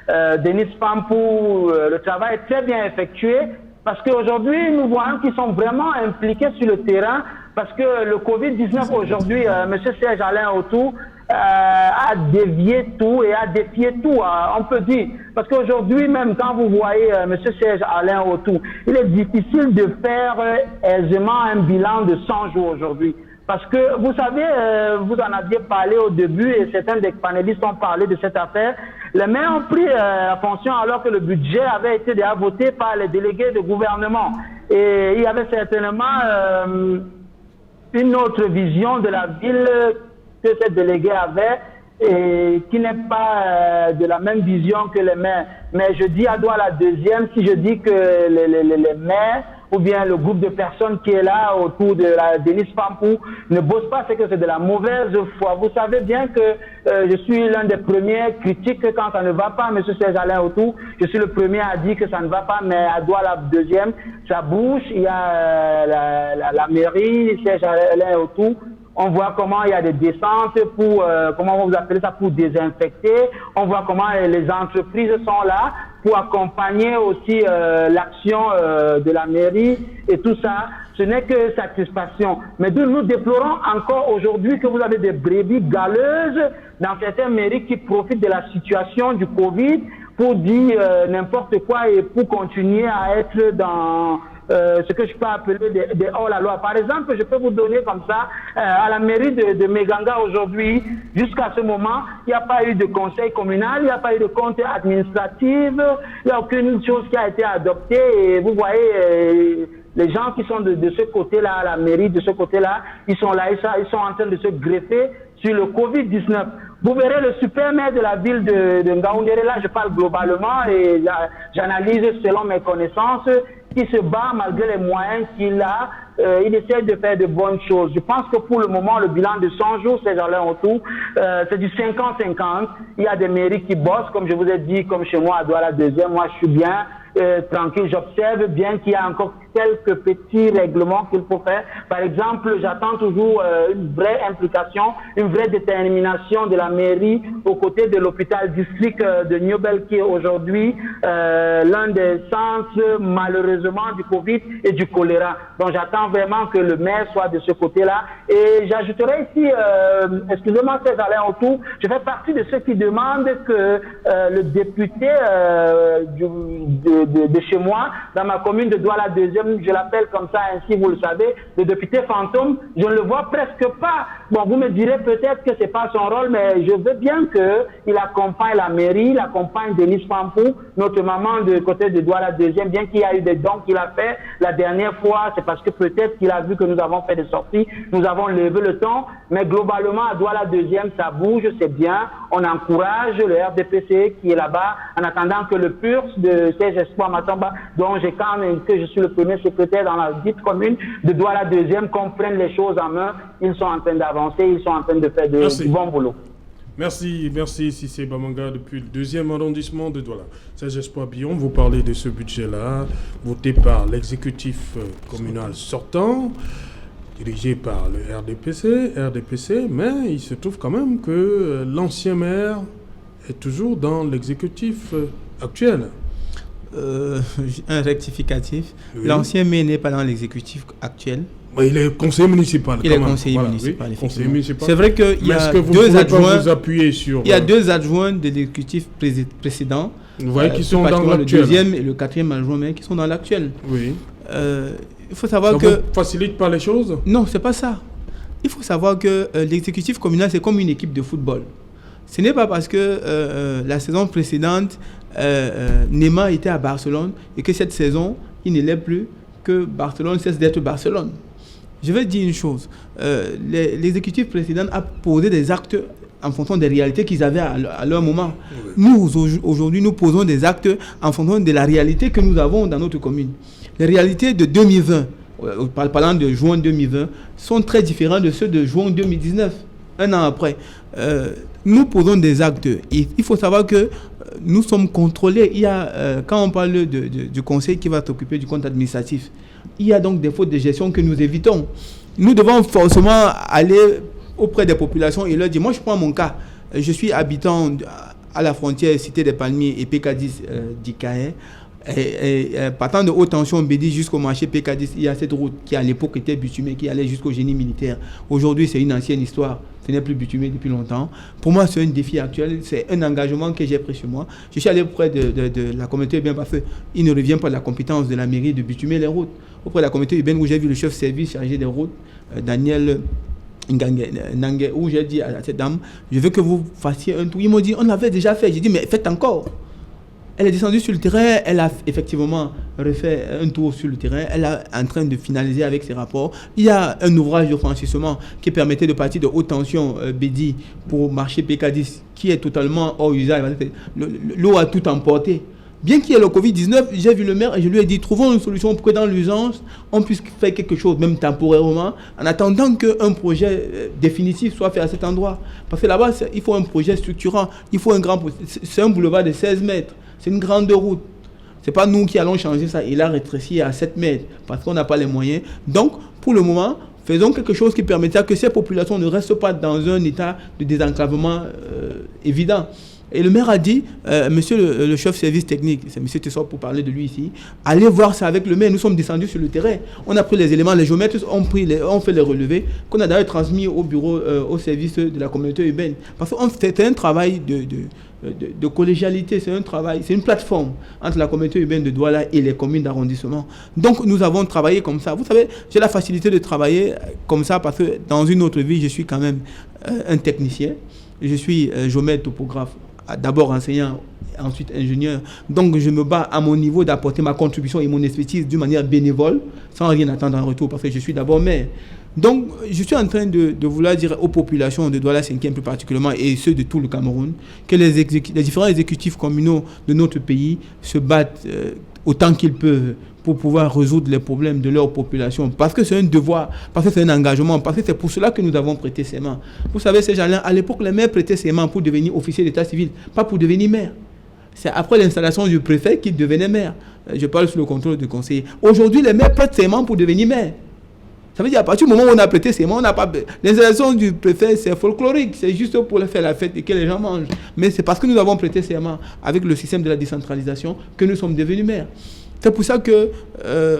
Denis Pampou, le travail est très bien effectué. Parce qu'aujourd'hui, nous voyons qu'ils sont vraiment impliqués sur le terrain. Parce que le Covid-19 aujourd'hui, M. Serge Alain Otto a dévié tout et a défié tout, on peut dire. Parce qu'aujourd'hui, même quand vous voyez M. Serge Alain Otto, il est difficile de faire aisément un bilan de 100 jours aujourd'hui. Parce que, vous savez, vous en aviez parlé au début et certains des panélistes ont parlé de cette affaire. Les maires ont pris fonction alors que le budget avait été déjà voté par les délégués de gouvernement. Et il y avait certainement une autre vision de la ville que ces délégués avaient et qui n'est pas de la même vision que les maires. Mais je dis à Douala 2e, si je dis que les maires ou bien le groupe de personnes qui est là autour de la Denis Pampou ne bosse pas, c'est que c'est de la mauvaise foi. Vous savez bien que je suis l'un des premiers critiques quand ça ne va pas, M. Serge Alain Otto. Je suis le premier à dire que ça ne va pas, mais à Douala 2e, ça bouge. Il y a la mairie, Serge Alain Otto. On voit comment il y a des descentes pour, comment vous appelez ça, pour désinfecter. On voit comment les entreprises sont là pour accompagner aussi l'action de la mairie et tout ça. Ce n'est que satisfaction. Mais nous déplorons encore aujourd'hui que vous avez des brebis galeuses dans certaines mairies qui profitent de la situation du Covid pour dire n'importe quoi et pour continuer à être dans ce que je peux appeler des hors-la-loi. Par exemple, je peux vous donner comme ça, à la mairie de Meganga aujourd'hui, jusqu'à ce moment, il n'y a pas eu de conseil communal, il n'y a pas eu de compte administratif, il n'y a aucune chose qui a été adoptée et vous voyez, les gens qui sont de ce côté-là, la mairie de ce côté-là, ils sont là, ils sont en train de se greffer sur le Covid-19. Vous verrez le super maire de la ville de Ngaoundéré, là je parle globalement et j'analyse selon mes connaissances, qui se bat malgré les moyens qu'il a. Il essaie de faire de bonnes choses. Je pense que pour le moment, le bilan de 100 jours, c'est autour, c'est du 50-50. Il y a des mairies qui bossent, comme je vous ai dit, comme chez moi à Douala 2e, moi je suis bien tranquille, j'observe bien qu'il y a encore quelques petits règlements qu'il faut faire. Par exemple, j'attends toujours une vraie implication, une vraie détermination de la mairie aux côtés de l'hôpital district de Niobel, qui est aujourd'hui l'un des centres malheureusement du Covid et du choléra. Donc j'attends vraiment que le maire soit de ce côté-là. Et j'ajouterai ici, excusez-moi César autour, je fais partie de ceux qui demandent que le député de chez moi, dans ma commune de Douala 2e, je l'appelle comme ça, ainsi vous le savez, le député fantôme, je ne le vois presque pas. Bon, vous me direz peut-être que c'est pas son rôle, mais je veux bien qu'il accompagne la mairie, il accompagne Denis Pampou, notre maman de côté de Douala 2e, bien qu'il y a eu des dons qu'il a fait la dernière fois, c'est parce que peut-être qu'il a vu que nous avons fait des sorties, nous avons levé le ton, mais globalement à Douala 2e, ça bouge, c'est bien, on encourage le RDPC qui est là-bas, en attendant que le PURS de CES Espoir Matamba, dont que je suis le premier secrétaire dans la dite commune de Douala 2e, comprennent les choses en main. Ils sont en train d'avancer, ils sont en train de faire du bon boulot. Merci Cissé Bamanga depuis le 2e arrondissement de Douala. CES Espoir Billon, vous parlez de ce budget-là, voté par l'exécutif communal sortant, dirigé par le RDPC, mais il se trouve quand même que l'ancien maire est toujours dans l'exécutif actuel. Un rectificatif. Oui. L'ancien maire n'est pas dans l'exécutif actuel. Il est conseiller municipal. Il est conseiller municipal. Oui, conseiller municipal. C'est vrai qu'il y a deux adjoints. Il y a deux adjoints de l'exécutif précédent. Vous voyez qui sont dans l'actuel. Le deuxième et le quatrième adjoint maire qui sont dans l'actuel. Oui. Il faut savoir que. Ça ne facilite pas les choses? Non, c'est pas ça. Il faut savoir que l'exécutif communal c'est comme une équipe de football. Ce n'est pas parce que la saison précédente, Neymar était à Barcelone et que cette saison, il ne l'est plus, que Barcelone cesse d'être Barcelone. Je vais dire une chose. L'exécutif précédent a posé des actes en fonction des réalités qu'ils avaient à leur moment. Oui. Nous, aujourd'hui, nous posons des actes en fonction de la réalité que nous avons dans notre commune. Les réalités de 2020, parlant de juin 2020, sont très différentes de ceux de juin 2019, un an après. Nous posons des actes. Il faut savoir que nous sommes contrôlés. Il y a, quand on parle du conseil qui va s'occuper du compte administratif, il y a donc des fautes de gestion que nous évitons. Nous devons forcément aller auprès des populations et leur dire, moi je prends mon cas, je suis habitant à la frontière Cité des Palmiers et PK10 d'Ikaé. Et partant de haute tension Bédi jusqu'au marché PK10, il y a cette route qui à l'époque était bitumée, qui allait jusqu'au génie militaire. Aujourd'hui, c'est une ancienne histoire. Ce n'est plus bitumé depuis longtemps. Pour moi, c'est un défi actuel. C'est un engagement que j'ai pris sur moi. Je suis allé auprès de la communauté urbaine parce qu'il ne revient pas de la compétence de la mairie de bitumer les routes. Auprès de la communauté urbaine où j'ai vu le chef service chargé des routes, Daniel Nangue, où j'ai dit à cette dame, je veux que vous fassiez un tour. Ils m'ont dit, on l'avait déjà fait. J'ai dit, mais faites encore. Elle est descendue sur le terrain, elle a effectivement refait un tour sur le terrain, elle est en train de finaliser avec ses rapports. Il y a un ouvrage de franchissement qui permettait de partir de haute tension Bédi pour marcher PK10 qui est totalement hors usage. L'eau a tout emporté. Bien qu'il y ait le Covid-19, j'ai vu le maire et je lui ai dit, trouvons une solution pour que dans l'urgence, on puisse faire quelque chose, même temporairement, en attendant qu'un projet définitif soit fait à cet endroit. Parce que là-bas, il faut un projet structurant, il faut un grand... C'est un boulevard de 16 mètres. C'est une grande route. Ce n'est pas nous qui allons changer ça. Il a rétréci à 7 mètres parce qu'on n'a pas les moyens. Donc, pour le moment, faisons quelque chose qui permettra que ces populations ne restent pas dans un état de désenclavement évident. Et le maire a dit, monsieur le chef service technique, c'est monsieur Tessor pour parler de lui ici, allez voir ça avec le maire. Nous sommes descendus sur le terrain. On a pris les éléments, les géomètres ont fait les relevés, qu'on a d'ailleurs transmis au bureau, au service de la communauté urbaine. Parce que c'est un travail de collégialité, c'est un travail, c'est une plateforme entre la communauté urbaine de Douala et les communes d'arrondissement. Donc nous avons travaillé comme ça. Vous savez, j'ai la facilité de travailler comme ça parce que dans une autre vie, je suis quand même un technicien. Je suis géomètre topographe d'abord enseignant, ensuite ingénieur. Donc je me bats à mon niveau d'apporter ma contribution et mon expertise d'une manière bénévole, sans rien attendre en retour, parce que je suis d'abord maire. Donc je suis en train de vouloir dire aux populations de Douala 5e plus particulièrement, et ceux de tout le Cameroun, que les différents exécutifs communaux de notre pays se battent autant qu'ils peuvent pour pouvoir résoudre les problèmes de leur population, parce que c'est un devoir, parce que c'est un engagement, parce que c'est pour cela que nous avons prêté serment. Vous savez, ces gens-là, à l'époque, les maires prêtaient serment pour devenir officier d'état civil, pas pour devenir maire. C'est après l'installation du préfet qu'ils devenaient maire. Je parle sous le contrôle du conseiller. Aujourd'hui, les maires prêtent serment pour devenir maire. Ça veut dire, à partir du moment où on a prêté serment, on n'a pas... L'installation du préfet, c'est folklorique, c'est juste pour faire la fête et que les gens mangent. Mais c'est parce que nous avons prêté serment avec le système de la décentralisation que nous sommes devenus maires. C'est pour ça que,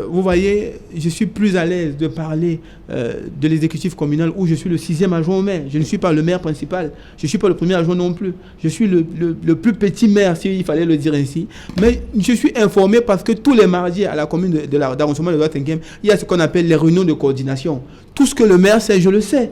vous voyez, je suis plus à l'aise de parler de l'exécutif communal où je suis le 6e adjoint au maire. Je ne suis pas le maire principal. Je ne suis pas le premier adjoint non plus. Je suis le plus petit maire, s'il fallait le dire ainsi. Mais je suis informé parce que tous les mardis à la commune d'arrondissement de Douala 5e, il y a ce qu'on appelle les réunions de coordination. Tout ce que le maire sait, je le sais.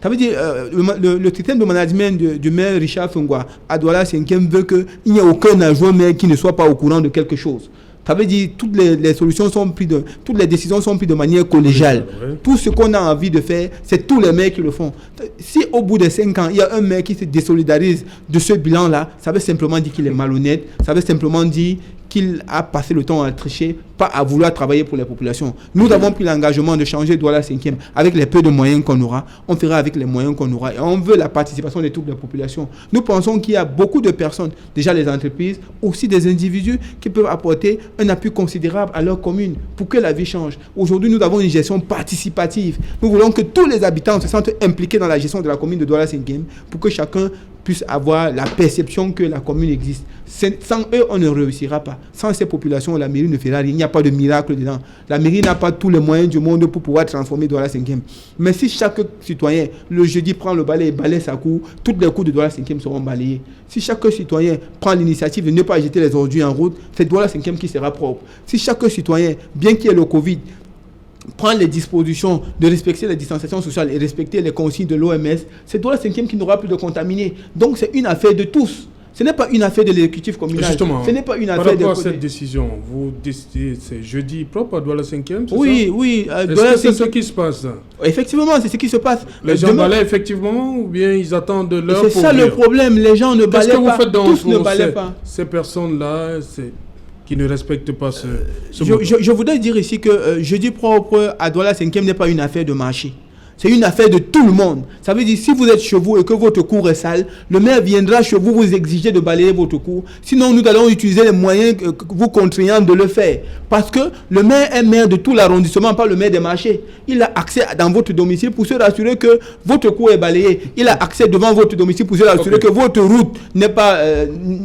Ça veut dire, le système de management du maire Richard Fungwa à Douala 5e veut qu'il n'y ait aucun adjoint maire qui ne soit pas au courant de quelque chose. Ça veut dire toutes les solutions sont prises toutes les décisions sont prises de manière collégiale. Ouais. Tout ce qu'on a envie de faire, c'est tous les maires qui le font. Si au bout de 5 ans, il y a un maire qui se désolidarise de ce bilan-là, ça veut simplement dire qu'il est malhonnête, ça veut simplement dire qu'il a passé le temps à tricher, pas à vouloir travailler pour les populations. Nous avons pris l'engagement de changer Douala 5e avec les peu de moyens qu'on aura. On fera avec les moyens qu'on aura. Et on veut la participation de toutes les populations. Nous pensons qu'il y a beaucoup de personnes, déjà les entreprises, aussi des individus qui peuvent apporter un appui considérable à leur commune pour que la vie change. Aujourd'hui, nous avons une gestion participative. Nous voulons que tous les habitants se sentent impliqués dans la gestion de la commune de Douala 5e pour que chacun puisse avoir la perception que la commune existe. Sans eux, on ne réussira pas. Sans ces populations, la mairie ne fera rien. Il n'y a pas de miracle dedans. La mairie n'a pas tous les moyens du monde pour pouvoir transformer Douala 5e. Mais si chaque citoyen, le jeudi, prend le balai et balaye sa cour, toutes les cours de Douala 5e seront balayées. Si chaque citoyen prend l'initiative de ne pas jeter les ordures en route, c'est Douala 5e qui sera propre. Si chaque citoyen, bien qu'il y ait le Covid, prendre les dispositions de respecter les distanciations sociales et respecter les consignes de l'OMS, c'est Douala 5e qui n'aura plus de contaminés. Donc c'est une affaire de tous. Ce n'est pas une affaire de l'exécutif communal. Justement, ce n'est pas une affaire par rapport à cette décision, vous décidez, c'est jeudi propre à Douala 5e, c'est oui, ça? Oui. Est-ce que c'est ce qui se passe? Effectivement, c'est ce qui se passe. Les gens balayent effectivement ou bien ils attendent de l'heure pour c'est ça le problème, les gens ne balayent pas. Qu'est-ce que vous faites donc tous ne balayent pas. Ces personnes-là, qui ne respectent pas ce je voudrais dire ici que jeudi propre à Douala 5e n'est pas une affaire de marché. C'est une affaire de tout le monde. Ça veut dire, si vous êtes chez vous et que votre cour est sale, le maire viendra chez vous vous exiger de balayer votre cour. Sinon, nous allons utiliser les moyens vous contraignant de le faire. Parce que le maire est maire de tout l'arrondissement, pas le maire des marchés. Il a accès dans votre domicile pour se rassurer que votre cour est balayée. Il a accès devant votre domicile pour se rassurer que votre route n'est pas...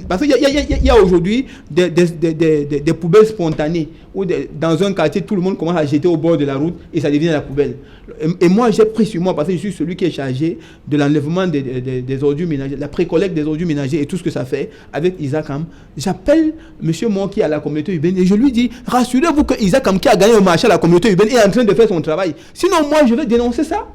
parce qu'il y a aujourd'hui des poubelles spontanées. Où dans un quartier, tout le monde commence à jeter au bord de la route et ça devient la poubelle. Et moi, j'ai pris sur moi, parce que je suis celui qui est chargé de l'enlèvement des ordures ménagères, la précollecte des ordures ménagères et tout ce que ça fait avec Isakam. J'appelle M. Mon qui est à la communauté urbaine et je lui dis, rassurez-vous que Isakam qui a gagné au marché à la communauté urbaine est en train de faire son travail. Sinon, moi, je vais dénoncer ça.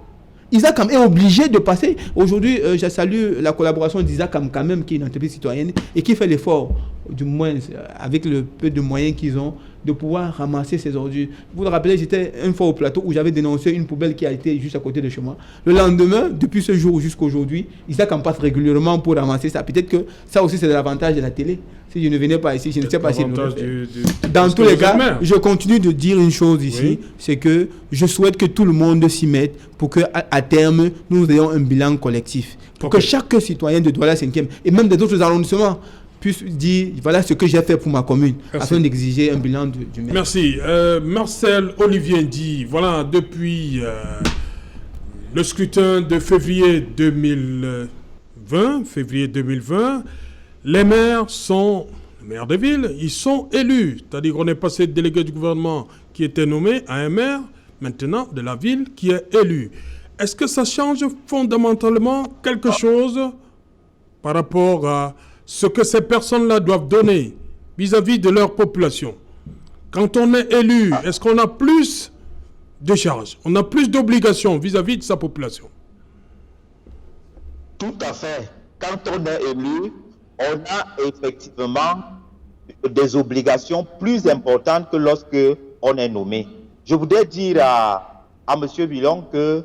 Isakam est obligé de passer. Aujourd'hui, je salue la collaboration d'Isakam quand même, qui est une entreprise citoyenne et qui fait l'effort, du moins avec le peu de moyens qu'ils ont, de pouvoir ramasser ces ordures. Vous vous rappelez, j'étais une fois au plateau où j'avais dénoncé une poubelle qui a été juste à côté de chez moi. Le lendemain, depuis ce jour jusqu'à aujourd'hui, Isakam passe régulièrement pour ramasser ça. Peut-être que ça aussi c'est l'avantage de la télé. Si je ne venais pas ici, je ne sais pas si... Dans tous les cas, je continue de dire une chose ici, c'est que je souhaite que tout le monde s'y mette pour qu'à terme, nous ayons un bilan collectif. Pour que chaque citoyen de Douala 5e et même des autres arrondissements puisse dire, voilà ce que j'ai fait pour ma commune, afin d'exiger un bilan du maire. Merci. Marcel Olivier dit, voilà, depuis le scrutin de février 2020, les maires de ville, ils sont élus. C'est-à-dire qu'on est passé de délégué du gouvernement qui était nommé à un maire, maintenant de la ville qui est élu. Est-ce que ça change fondamentalement quelque chose par rapport à ce que ces personnes-là doivent donner vis-à-vis de leur population? Quand on est élu, est-ce qu'on a plus de charges? On a plus d'obligations vis-à-vis de sa population? Tout à fait. Quand on est élu, on a effectivement des obligations plus importantes que lorsque on est nommé. Je voudrais dire à M. Villon que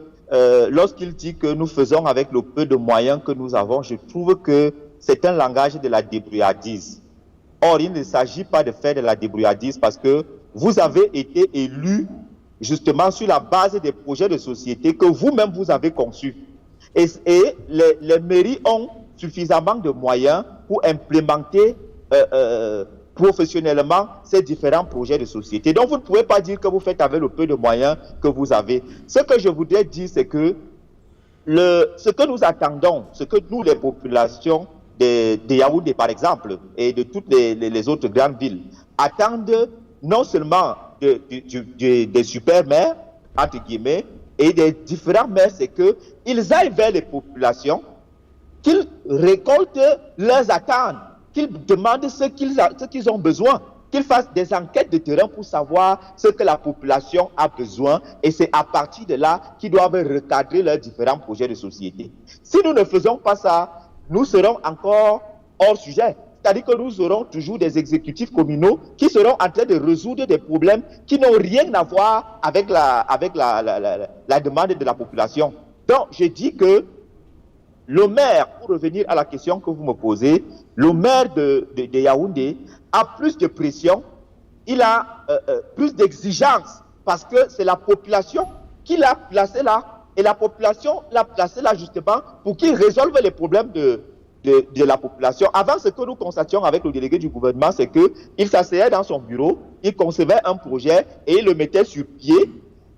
lorsqu'il dit que nous faisons avec le peu de moyens que nous avons, je trouve que c'est un langage de la débrouillardise. Or, il ne s'agit pas de faire de la débrouillardise parce que vous avez été élu justement sur la base des projets de société que vous-même vous avez conçus. Et les mairies ont suffisamment de moyens pour implémenter professionnellement ces différents projets de société. Donc, vous ne pouvez pas dire que vous faites avec le peu de moyens que vous avez. Ce que je voudrais dire, c'est que ce que nous attendons, ce que nous, les populations de Yaoundé, par exemple, et de toutes les autres grandes villes, attendent non seulement des super maires, entre guillemets, et des différents maires, c'est qu'ils aillent vers les populations, qu'ils récoltent leurs attentes, qu'ils demandent ce qu'ils ont besoin, qu'ils fassent des enquêtes de terrain pour savoir ce que la population a besoin, et c'est à partir de là qu'ils doivent recadrer leurs différents projets de société. Si nous ne faisons pas ça, nous serons encore hors sujet. C'est-à-dire que nous aurons toujours des exécutifs communaux qui seront en train de résoudre des problèmes qui n'ont rien à voir avec la demande de la population. Donc, je dis que le maire, pour revenir à la question que vous me posez, le maire de Yaoundé a plus de pression, il a plus d'exigences parce que c'est la population qui l'a placé là. Et la population l'a placé là justement pour qu'il résolve les problèmes de la population. Avant, ce que nous constations avec le délégué du gouvernement, c'est qu'il s'asseyait dans son bureau, il concevait un projet et il le mettait sur pied.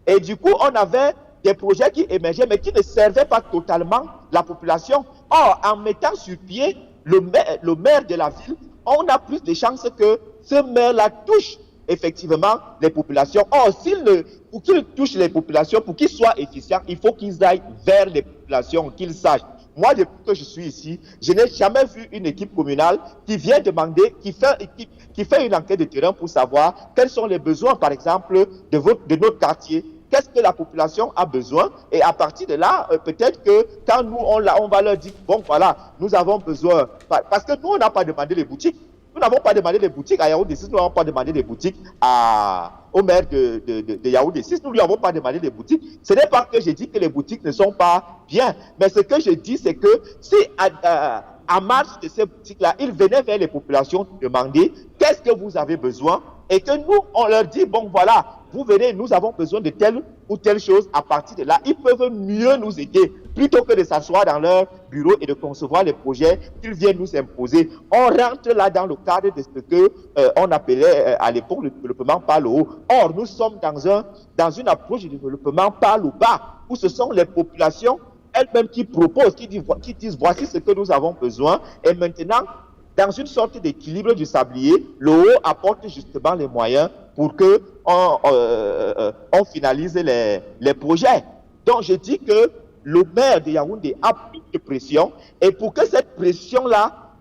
Et du coup, on avait des projets qui émergeaient, mais qui ne servaient pas totalement la population. Or, en mettant sur pied le maire de la ville, on a plus de chances que ce maire-là touche effectivement les populations. Or, pour qu'il touche les populations, pour qu'il soit efficient, il faut qu'ils aillent vers les populations, qu'ils sachent. Moi, depuis que je suis ici, je n'ai jamais vu une équipe communale qui vient demander, qui fait une enquête de terrain pour savoir quels sont les besoins, par exemple, de notre quartier. Qu'est-ce que la population a besoin? Et à partir de là, peut-être que quand nous, on va leur dire, bon, voilà, nous avons besoin. Parce que nous, on n'a pas demandé les boutiques. Nous n'avons pas demandé les boutiques à Yaoundé 6, nous n'avons pas demandé les boutiques au maire de Yaoundé 6, nous ne lui avons pas demandé les boutiques. Ce n'est pas que je dis que les boutiques ne sont pas bien, mais ce que je dis, c'est que si à marge de ces boutiques-là, ils venaient vers les populations demander qu'est-ce que vous avez besoin et que nous, on leur dit, bon voilà, vous venez, nous avons besoin de telle ou telle chose. À partir de là, ils peuvent mieux nous aider plutôt que de s'asseoir dans leur bureau et de concevoir les projets qu'ils viennent nous imposer. On rentre là dans le cadre de ce que on appelait à l'époque le développement par le haut. Or, nous sommes dans une approche du développement par le bas, où ce sont les populations elles-mêmes qui proposent, qui disent voici ce que nous avons besoin. Et maintenant, dans une sorte d'équilibre du sablier, le haut apporte justement les moyens pour que on finalise les projets. Donc, je dis que le maire de Yaoundé a plus de pression, et pour que cette pression-là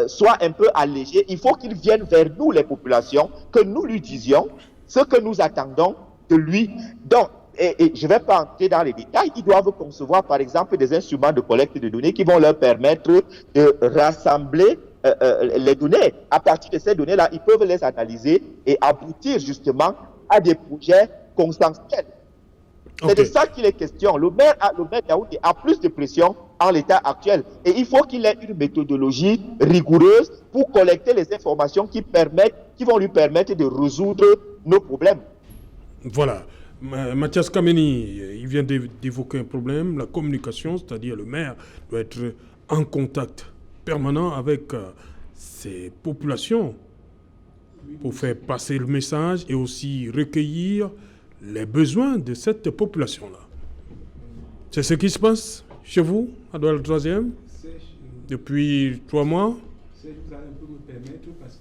soit un peu allégée, il faut qu'il vienne vers nous, les populations, que nous lui disions ce que nous attendons de lui. Donc, et je ne vais pas entrer dans les détails, ils doivent concevoir, par exemple, des instruments de collecte de données qui vont leur permettre de rassembler les données. À partir de ces données-là, ils peuvent les analyser et aboutir justement à des projets consensuels. Okay. C'est de ça qu'il est question. Le maire Yaoundé a plus de pression en l'état actuel. Et il faut qu'il ait une méthodologie rigoureuse pour collecter les informations qui vont lui permettre de résoudre nos problèmes. Voilà. Mathias Kameni, il vient d'évoquer un problème, la communication, c'est-à-dire le maire doit être en contact permanent avec ces populations pour faire passer le message et aussi recueillir les besoins de cette population-là. C'est ce qui se passe chez vous, à Douala 3e, depuis 3 mois. Vous allez un peu me permettre parce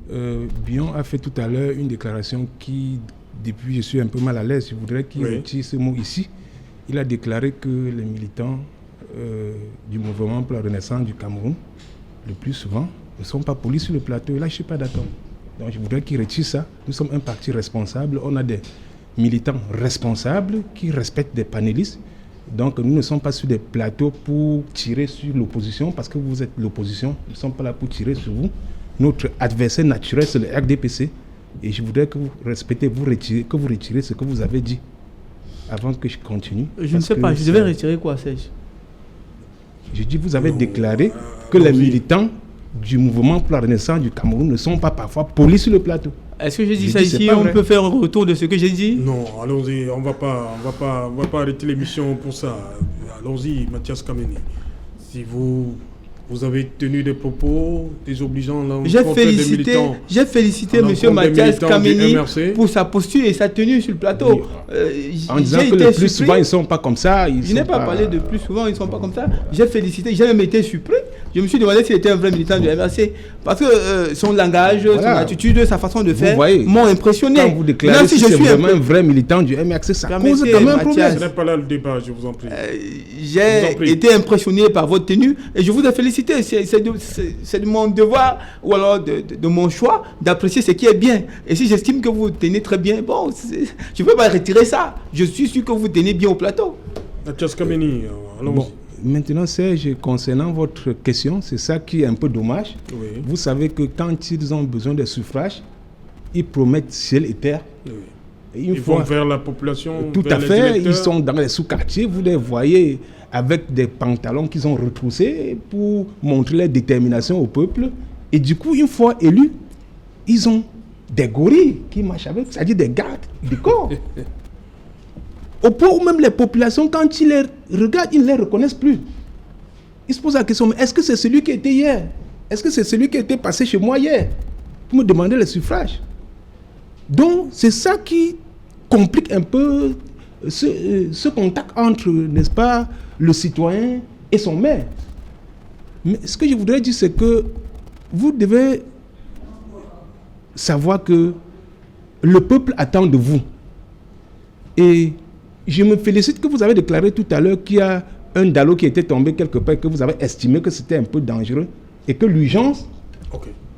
que Bion a fait tout à l'heure une déclaration qui, depuis je suis un peu mal à l'aise, je voudrais qu'il retire ce mot ici. Il a déclaré que les militants du mouvement pour la renaissance du Cameroun, le plus souvent, ne sont pas polis sur le plateau. Et là, je ne suis pas d'accord. Donc, je voudrais qu'il retire ça. Nous sommes un parti responsable. On a des militants responsables qui respectent des panélistes. Donc nous ne sommes pas sur des plateaux pour tirer sur l'opposition, parce que vous êtes l'opposition, nous ne sommes pas là pour tirer sur vous. Notre adversaire naturel, c'est le RDPC. Et je voudrais que vous respectez, que vous retirez ce que vous avez dit avant que je continue. Je ne sais pas, je devais retirer quoi, Serge? Je dis, vous avez déclaré que les militants du mouvement pour la renaissance du Cameroun ne sont pas parfois polis sur le plateau. Est-ce que j'ai dit ça ici? On peut faire un retour de ce que j'ai dit? Non, allons-y, on va pas arrêter l'émission pour ça. Allons-y, Mathias Kameni. Si vous avez tenu des propos désobligeants l'encontre des militants. J'ai félicité M. Mathias Kameni pour sa posture et sa tenue sur le plateau. En disant que le plus souvent, ils ne sont pas comme ça. Je n'ai pas parlé de plus souvent, ils ne sont pas comme ça. J'ai félicité, j'ai même été surpris. Je me suis demandé s'il était un vrai militant du MRC. Parce que son langage, son attitude, sa façon de faire m'ont impressionné. Quand vous déclarez si je suis vraiment un vrai militant du MRC, ça cause quand même un problème. Ce n'est pas là le débat, je vous en prie. J'ai été impressionné par votre tenue et je vous ai félicité. C'est de mon devoir ou alors de mon choix d'apprécier ce qui est bien. Et si j'estime que vous tenez très bien, bon, je ne peux pas retirer ça. Je suis sûr que vous tenez bien au plateau. Mathias Kameni, allons-y. Maintenant, Serge, concernant votre question, c'est ça qui est un peu dommage. Oui. Vous savez que quand ils ont besoin de suffrage, ils promettent ciel et terre. Oui. Et ils vont vers la population. Tout à fait. Ils sont dans les sous-quartiers. Vous les voyez avec des pantalons qu'ils ont retroussés pour montrer leur détermination au peuple. Et du coup, une fois élus, ils ont des gorilles qui marchent avec, c'est-à-dire des gardes du corps. Au point où même les populations, quand ils les regardent, ils ne les reconnaissent plus. Ils se posent la question, mais est-ce que c'est celui qui était hier? Est-ce que c'est celui qui était passé chez moi hier pour me demander le suffrage? Donc, c'est ça qui complique un peu ce contact entre, n'est-ce pas, le citoyen et son maire. Mais ce que je voudrais dire, c'est que vous devez savoir que le peuple attend de vous. Et je me félicite que vous avez déclaré tout à l'heure qu'il y a un Dalo qui était tombé quelque part et que vous avez estimé que c'était un peu dangereux et que l'urgence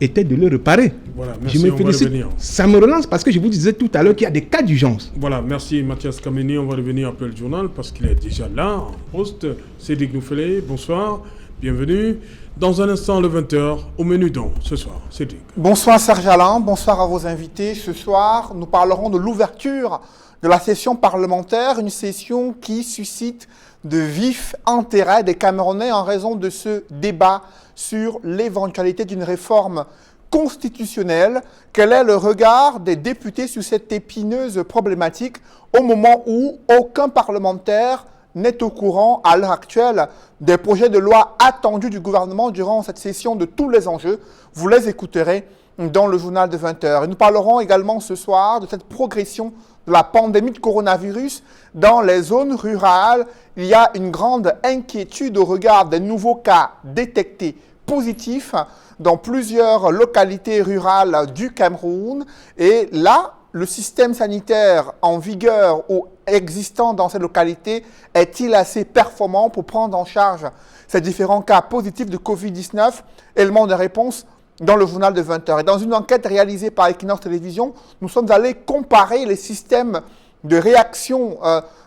était de le réparer. Voilà, merci, je me félicite. Ça me relance parce que je vous disais tout à l'heure qu'il y a des cas d'urgence. Voilà, merci Mathias Kameni. On va revenir après le journal parce qu'il est déjà là, en poste. Cédric Nouffelé, bonsoir, bienvenue. Dans un instant, le 20h, au menu donc, ce soir. Cédric. Bonsoir Serge Alain, bonsoir à vos invités. Ce soir, nous parlerons de l'ouverture de la session parlementaire, une session qui suscite de vifs intérêts des Camerounais en raison de ce débat sur l'éventualité d'une réforme constitutionnelle. Quel est le regard des députés sur cette épineuse problématique au moment où aucun parlementaire n'est au courant à l'heure actuelle des projets de loi attendus du gouvernement durant cette session de tous les enjeux? Vous les écouterez dans le journal de 20h. Et nous parlerons également ce soir de cette progression de la pandémie de coronavirus dans les zones rurales. Il y a une grande inquiétude au regard des nouveaux cas détectés positifs dans plusieurs localités rurales du Cameroun. Et là, le système sanitaire en vigueur ou existant dans ces localités est-il assez performant pour prendre en charge ces différents cas positifs de Covid-19? Élément de réponse dans le journal de 20h. Et dans une enquête réalisée par Equinox Télévision, nous sommes allés comparer les systèmes de réaction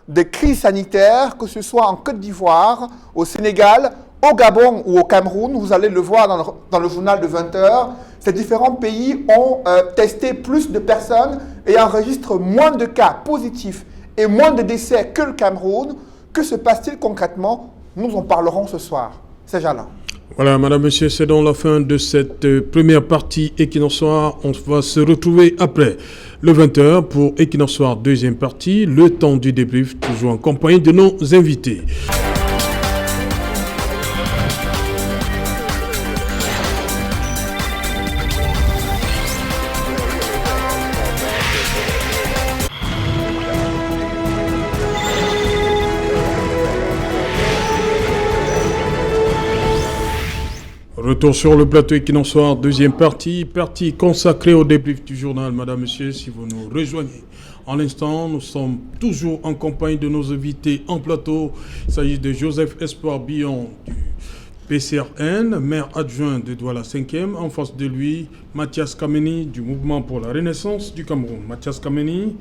des crises sanitaires, que ce soit en Côte d'Ivoire, au Sénégal, au Gabon ou au Cameroun. Vous allez le voir dans le journal de 20h. Ces différents pays ont testé plus de personnes et enregistrent moins de cas positifs et moins de décès que le Cameroun. Que se passe-t-il concrètement? Nous en parlerons ce soir. C'est Jala. Voilà, madame, monsieur, c'est donc la fin de cette première partie Equinox Soir. On va se retrouver après le 20h pour Equinox Soir, deuxième partie. Le temps du débrief, toujours en compagnie de nos invités. Retour sur le plateau Equinox Soir, deuxième partie consacrée au débrief du journal. Madame, monsieur, si vous nous rejoignez en l'instant, nous sommes toujours en compagnie de nos invités en plateau. Il s'agit de Joseph Espoir Billon du PCRN, maire adjoint de Douala 5e. En face de lui, Mathias Kameni du Mouvement pour la Renaissance du Cameroun. Mathias Kameni,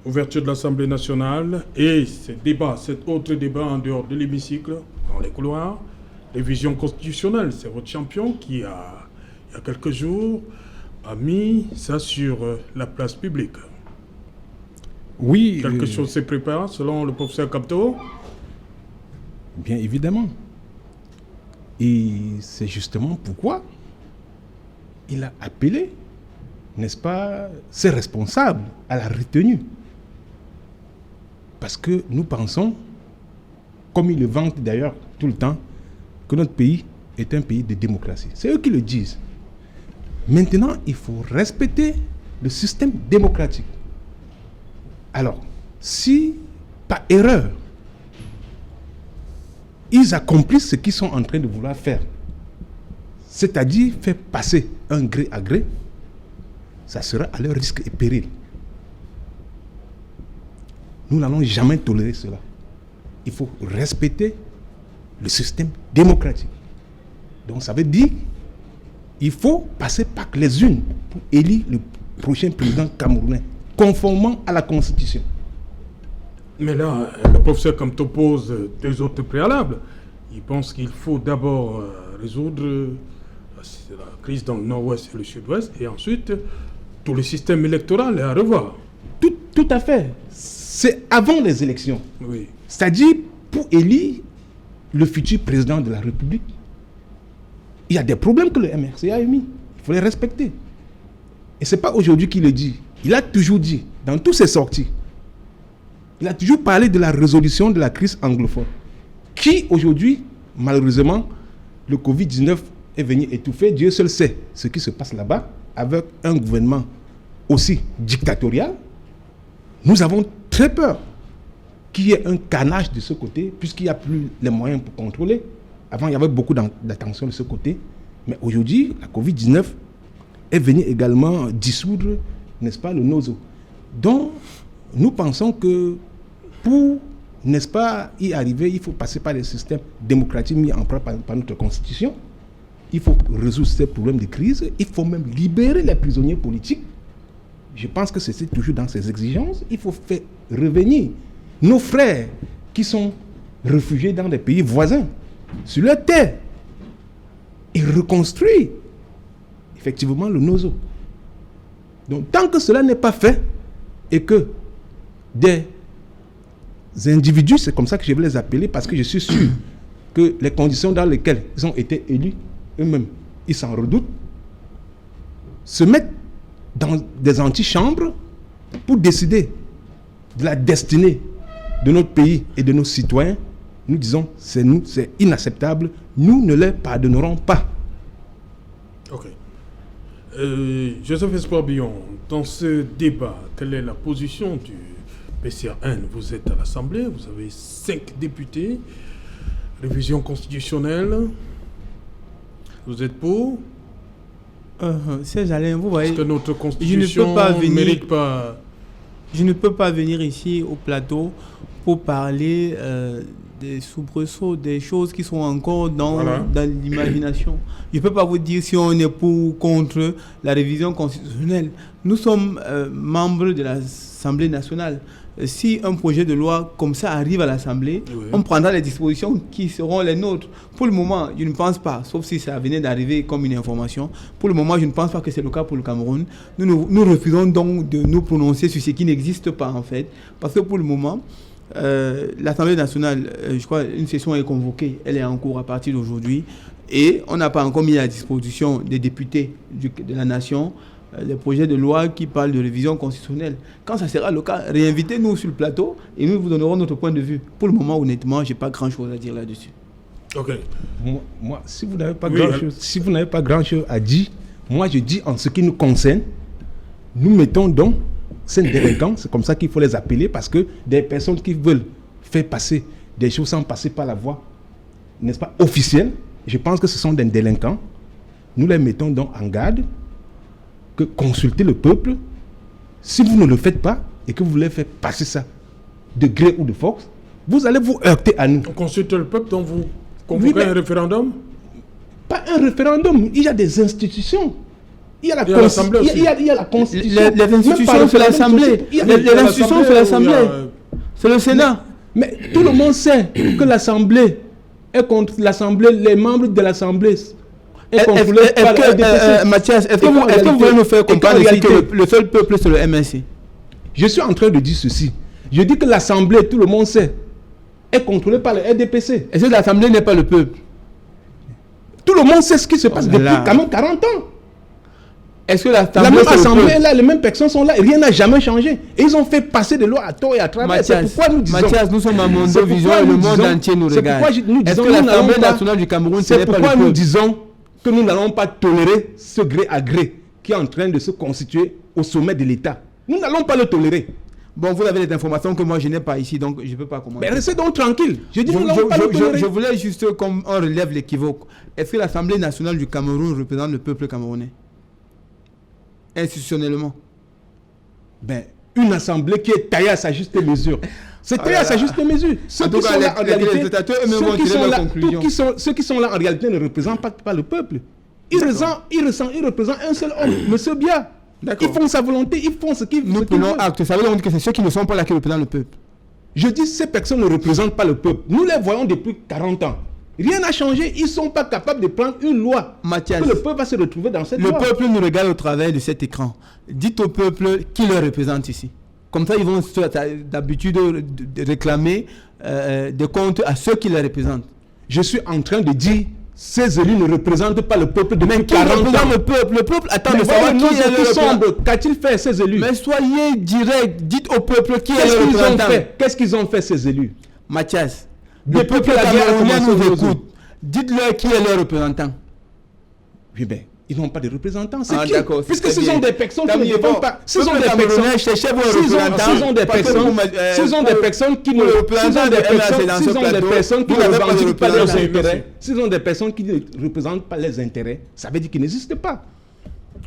ouverture de l'Assemblée nationale et cet autre débat en dehors de l'hémicycle, dans les couloirs, révision constitutionnelle. C'est votre champion qui, il y a quelques jours, a mis ça sur la place publique. Oui. Quelque chose se prépare, selon le professeur Kapto? Bien évidemment. Et c'est justement pourquoi il a appelé, n'est-ce pas, ses responsables à la retenue. Parce que nous pensons, comme ils le vantent d'ailleurs tout le temps, que notre pays est un pays de démocratie. C'est eux qui le disent. Maintenant, il faut respecter le système démocratique. Alors, si, par erreur, ils accomplissent ce qu'ils sont en train de vouloir faire, c'est-à-dire faire passer un gré à gré, ça sera à leur risque et péril. Nous n'allons jamais tolérer cela. Il faut respecter le système démocratique. Donc ça veut dire qu'il faut passer par les urnes pour élire le prochain président camerounais, conformément à la Constitution. Mais là, le professeur Kamto pose deux autres préalables. Il pense qu'il faut d'abord résoudre la crise dans le nord-ouest et le sud-ouest, et ensuite, tout le système électoral est à revoir. Tout à fait. C'est avant les élections. Oui. C'est-à-dire, pour élire le futur président de la République, il y a des problèmes que le MRC a émis. Il faut les respecter. Et ce n'est pas aujourd'hui qu'il le dit. Il a toujours dit, dans toutes ses sorties, il a toujours parlé de la résolution de la crise anglophone, qui aujourd'hui, malheureusement, le Covid-19 est venu étouffer. Dieu seul sait ce qui se passe là-bas, avec un gouvernement aussi dictatorial. Nous avons très peur qu'il y ait un carnage de ce côté, puisqu'il n'y a plus les moyens pour contrôler. Avant, il y avait beaucoup d'attention de ce côté. Mais aujourd'hui, la Covid-19 est venue également dissoudre, n'est-ce pas, le NOSO. Donc, nous pensons que pour, n'est-ce pas, y arriver, il faut passer par les systèmes démocratiques mis en place par notre Constitution. Il faut résoudre ces problèmes de crise. Il faut même libérer les prisonniers politiques. Je pense que c'est toujours dans ces exigences. Il faut faire revenir nos frères qui sont réfugiés dans des pays voisins sur leur terre et reconstruire effectivement le NOSO. Donc tant que cela n'est pas fait et que des individus, c'est comme ça que je vais les appeler, parce que je suis sûr que les conditions dans lesquelles ils ont été élus, eux-mêmes, ils s'en redoutent, se mettent dans des antichambres pour décider de la destinée de notre pays et de nos citoyens, nous disons, c'est inacceptable, nous ne les pardonnerons pas. Ok. Joseph Espoir-Billon, dans ce débat, quelle est la position du PCRN? Vous êtes à l'Assemblée, vous avez 5 députés, révision constitutionnelle, vous êtes pour? C'est Alain, vous voyez, est-ce que notre constitution ne mérite pas... Je ne peux pas venir ici au plateau pour parler des soubresauts, des choses qui sont encore dans l'imagination. Je ne peux pas vous dire si on est pour ou contre la révision constitutionnelle. Nous sommes membres de l'Assemblée nationale. Si un projet de loi comme ça arrive à l'Assemblée, on prendra les dispositions qui seront les nôtres. Pour le moment, je ne pense pas, sauf si ça venait d'arriver comme une information, pour le moment, je ne pense pas que c'est le cas pour le Cameroun. Nous refusons donc de nous prononcer sur ce qui n'existe pas, en fait, parce que pour le moment, l'Assemblée nationale, je crois, une session est convoquée, elle est en cours à partir d'aujourd'hui, et on n'a pas encore mis à disposition des députés de la nation les projets de loi qui parlent de révision constitutionnelle. Quand ça sera le cas, réinvitez-nous sur le plateau et nous vous donnerons notre point de vue. Pour le moment, honnêtement, je n'ai pas grand-chose à dire là-dessus. Ok. Moi, si vous n'avez pas grand-chose à dire, moi je dis en ce qui nous concerne, nous mettons donc ces délinquants, c'est comme ça qu'il faut les appeler, parce que des personnes qui veulent faire passer des choses sans passer par la voie, n'est-ce pas, officielle, je pense que ce sont des délinquants. Nous les mettons donc en garde, que consulter le peuple. Si vous ne le faites pas et que vous voulez faire passer ça de gré ou de force, vous allez vous heurter à nous. Consulter le peuple, donc vous convoquez un référendum? Pas un référendum, il y a des institutions Il y a la l'Assemblée aussi. il y a la Constitution. Les institutions, c'est l'Assemblée. Les institutions, c'est l'Assemblée. C'est le Sénat. Mais tout le monde sait que l'Assemblée est contre l'Assemblée, les membres de l'Assemblée est contrôlé par le RDPC. Mathias, est-ce que vous voulez nous faire comprendre ici que le seul peuple, c'est le MNC? Je suis en train de dire ceci. Je dis que l'Assemblée, tout le monde sait, est contrôlée par le RDPC. Est-ce que l'Assemblée n'est pas le peuple? Tout le monde sait ce qui se passe depuis quand même 40 ans. Est-ce que La l'Assemblée même Assemblée est là, les mêmes personnes sont là, et rien n'a jamais changé. Et ils ont fait passer des lois à tort et à travers. C'est pourquoi nous disons... Mathias, nous sommes à Mondo Vision et le monde entier nous regarde. Est-ce que l'Assemblée nationale du Cameroun, c'est pourquoi nous disons que nous n'allons pas tolérer ce gré à gré qui est en train de se constituer au sommet de l'État. Nous n'allons pas le tolérer. Bon, vous avez des informations que moi je n'ai pas ici, donc je ne peux pas commenter. Mais restez donc tranquille. Je dis nous n'allons pas le tolérer. Je voulais juste qu'on relève l'équivoque. Est-ce que l'Assemblée nationale du Cameroun représente le peuple camerounais? Institutionnellement. Ben, une assemblée qui est taillée à sa juste mesure. C'est taillé à sa juste mesure. Ceux qui sont là en réalité, ceux qui sont là en réalité ne représentent pas le peuple. Ils représentent un seul homme, M. Biya. Ils font sa volonté, ils font ce qu'ils veulent. Nous prenons acte. Ça veut dire que c'est ceux qui ne sont pas là qui représentent le peuple. Je dis ces personnes ne représentent pas le peuple. Nous les voyons depuis 40 ans. Rien n'a changé, ils ne sont pas capables de prendre une loi. Mathias, que le peuple va se retrouver dans cette loi. Le peuple nous regarde au travers de cet écran. Dites au peuple qui le représente ici. Comme ça, ils vont d'habitude de réclamer des comptes à ceux qui le représentent. Je suis en train de dire, ces élus ne représentent pas le peuple depuis 40 ans. Le peuple attend de savoir qui est le représentant. Qu'a-t-il fait ces élus? Mais soyez direct, dites au peuple qui est le représentant. Qu'est-ce qu'ils ont fait ces élus? Mathias, le peuple camerounais nous écoute. Dites-leur qui est leur représentant. Oui, ben, ils n'ont pas de représentants. C'est qui? D'accord. Puisque ce sont des personnes qui ne défendent pas. Ce sont des personnes. Ce sont des personnes qui ne revendiquent pas leurs intérêts. Ce sont des personnes qui ne représentent pas les intérêts. Ça veut dire qu'ils n'existent pas.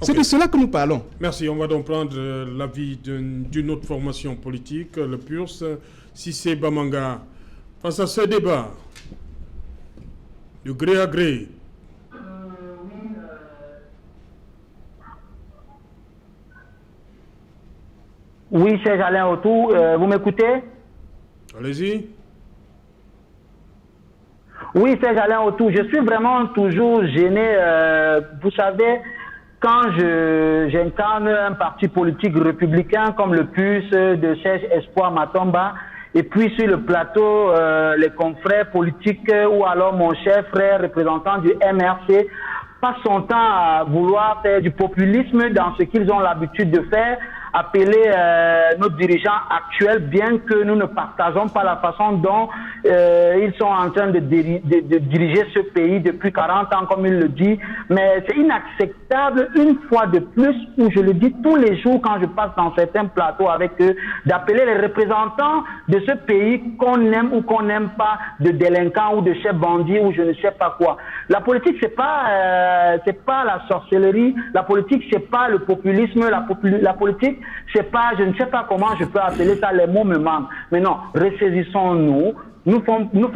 C'est de cela que nous parlons. Merci. On va donc prendre l'avis d'une autre formation politique, le PURS. Cissé Bamanga. Face à ce débat, de gré à gré, oui, Serge Alain Autou, vous m'écoutez? Allez-y. Oui, Serge Alain Autou, je suis vraiment toujours gêné. Vous savez, quand j'incarne un parti politique républicain comme le PUS de Serge Espoir Matomba, et puis sur le plateau, les confrères politiques ou alors mon cher frère représentant du MRC passe son temps à vouloir faire du populisme dans ce qu'ils ont l'habitude de faire, appeler nos dirigeants actuels, bien que nous ne partageons pas la façon dont ils sont en train de diriger ce pays depuis 40 ans, comme il le dit. Mais c'est inacceptable, une fois de plus, où je le dis tous les jours quand je passe dans certains plateaux avec eux, d'appeler les représentants de ce pays qu'on aime ou qu'on n'aime pas, de délinquants ou de chefs bandits ou je ne sais pas quoi. La politique, c'est pas la sorcellerie. La politique, c'est pas le populisme. La politique, c'est pas, je ne sais pas comment je peux appeler ça, les mots me manquent. Mais non, ressaisissons-nous. Nous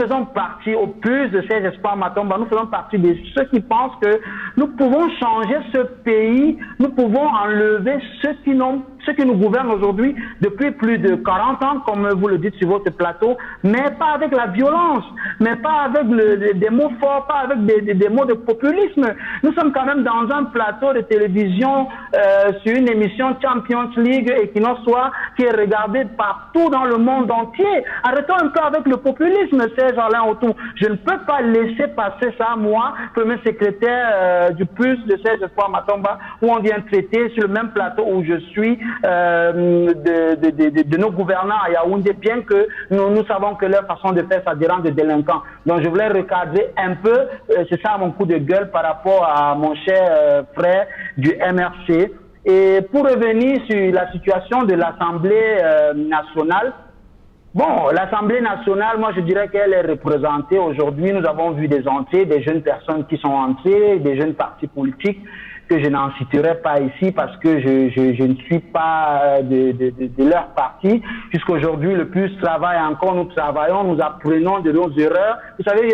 faisons partie, au plus de ces espoirs Matomba, nous faisons partie de ceux qui pensent que nous pouvons changer ce pays, nous pouvons enlever ceux qui nous gouvernent aujourd'hui depuis plus de 40 ans, comme vous le dites sur votre plateau, mais pas avec la violence, mais pas avec des mots forts, pas avec des mots de populisme. Nous sommes quand même dans un plateau de télévision sur une émission Champions League et qui est regardée partout dans le monde entier. Arrêtons un peu avec le populisme, Serge Alain Autou. Je ne peux pas laisser passer ça, moi, premier secrétaire du PUS de Serge Espoir Matomba, où on vient traiter sur le même plateau où je suis de nos gouvernants à Yaoundé, bien que nous savons que leur façon de faire, ça dérange des délinquants. Donc je voulais recadrer un peu, c'est ça mon coup de gueule par rapport à mon cher frère du MRC. Et pour revenir sur la situation de l'Assemblée nationale, bon, l'Assemblée nationale, moi je dirais qu'elle est représentée aujourd'hui. Nous avons vu des entrées, des jeunes personnes qui sont entrées, des jeunes partis politiques. que je n'en citerai pas ici parce que je ne suis pas de leur parti. Jusqu'aujourd'hui, le PURS travaille encore, nous travaillons, nous apprenons de nos erreurs. Vous savez,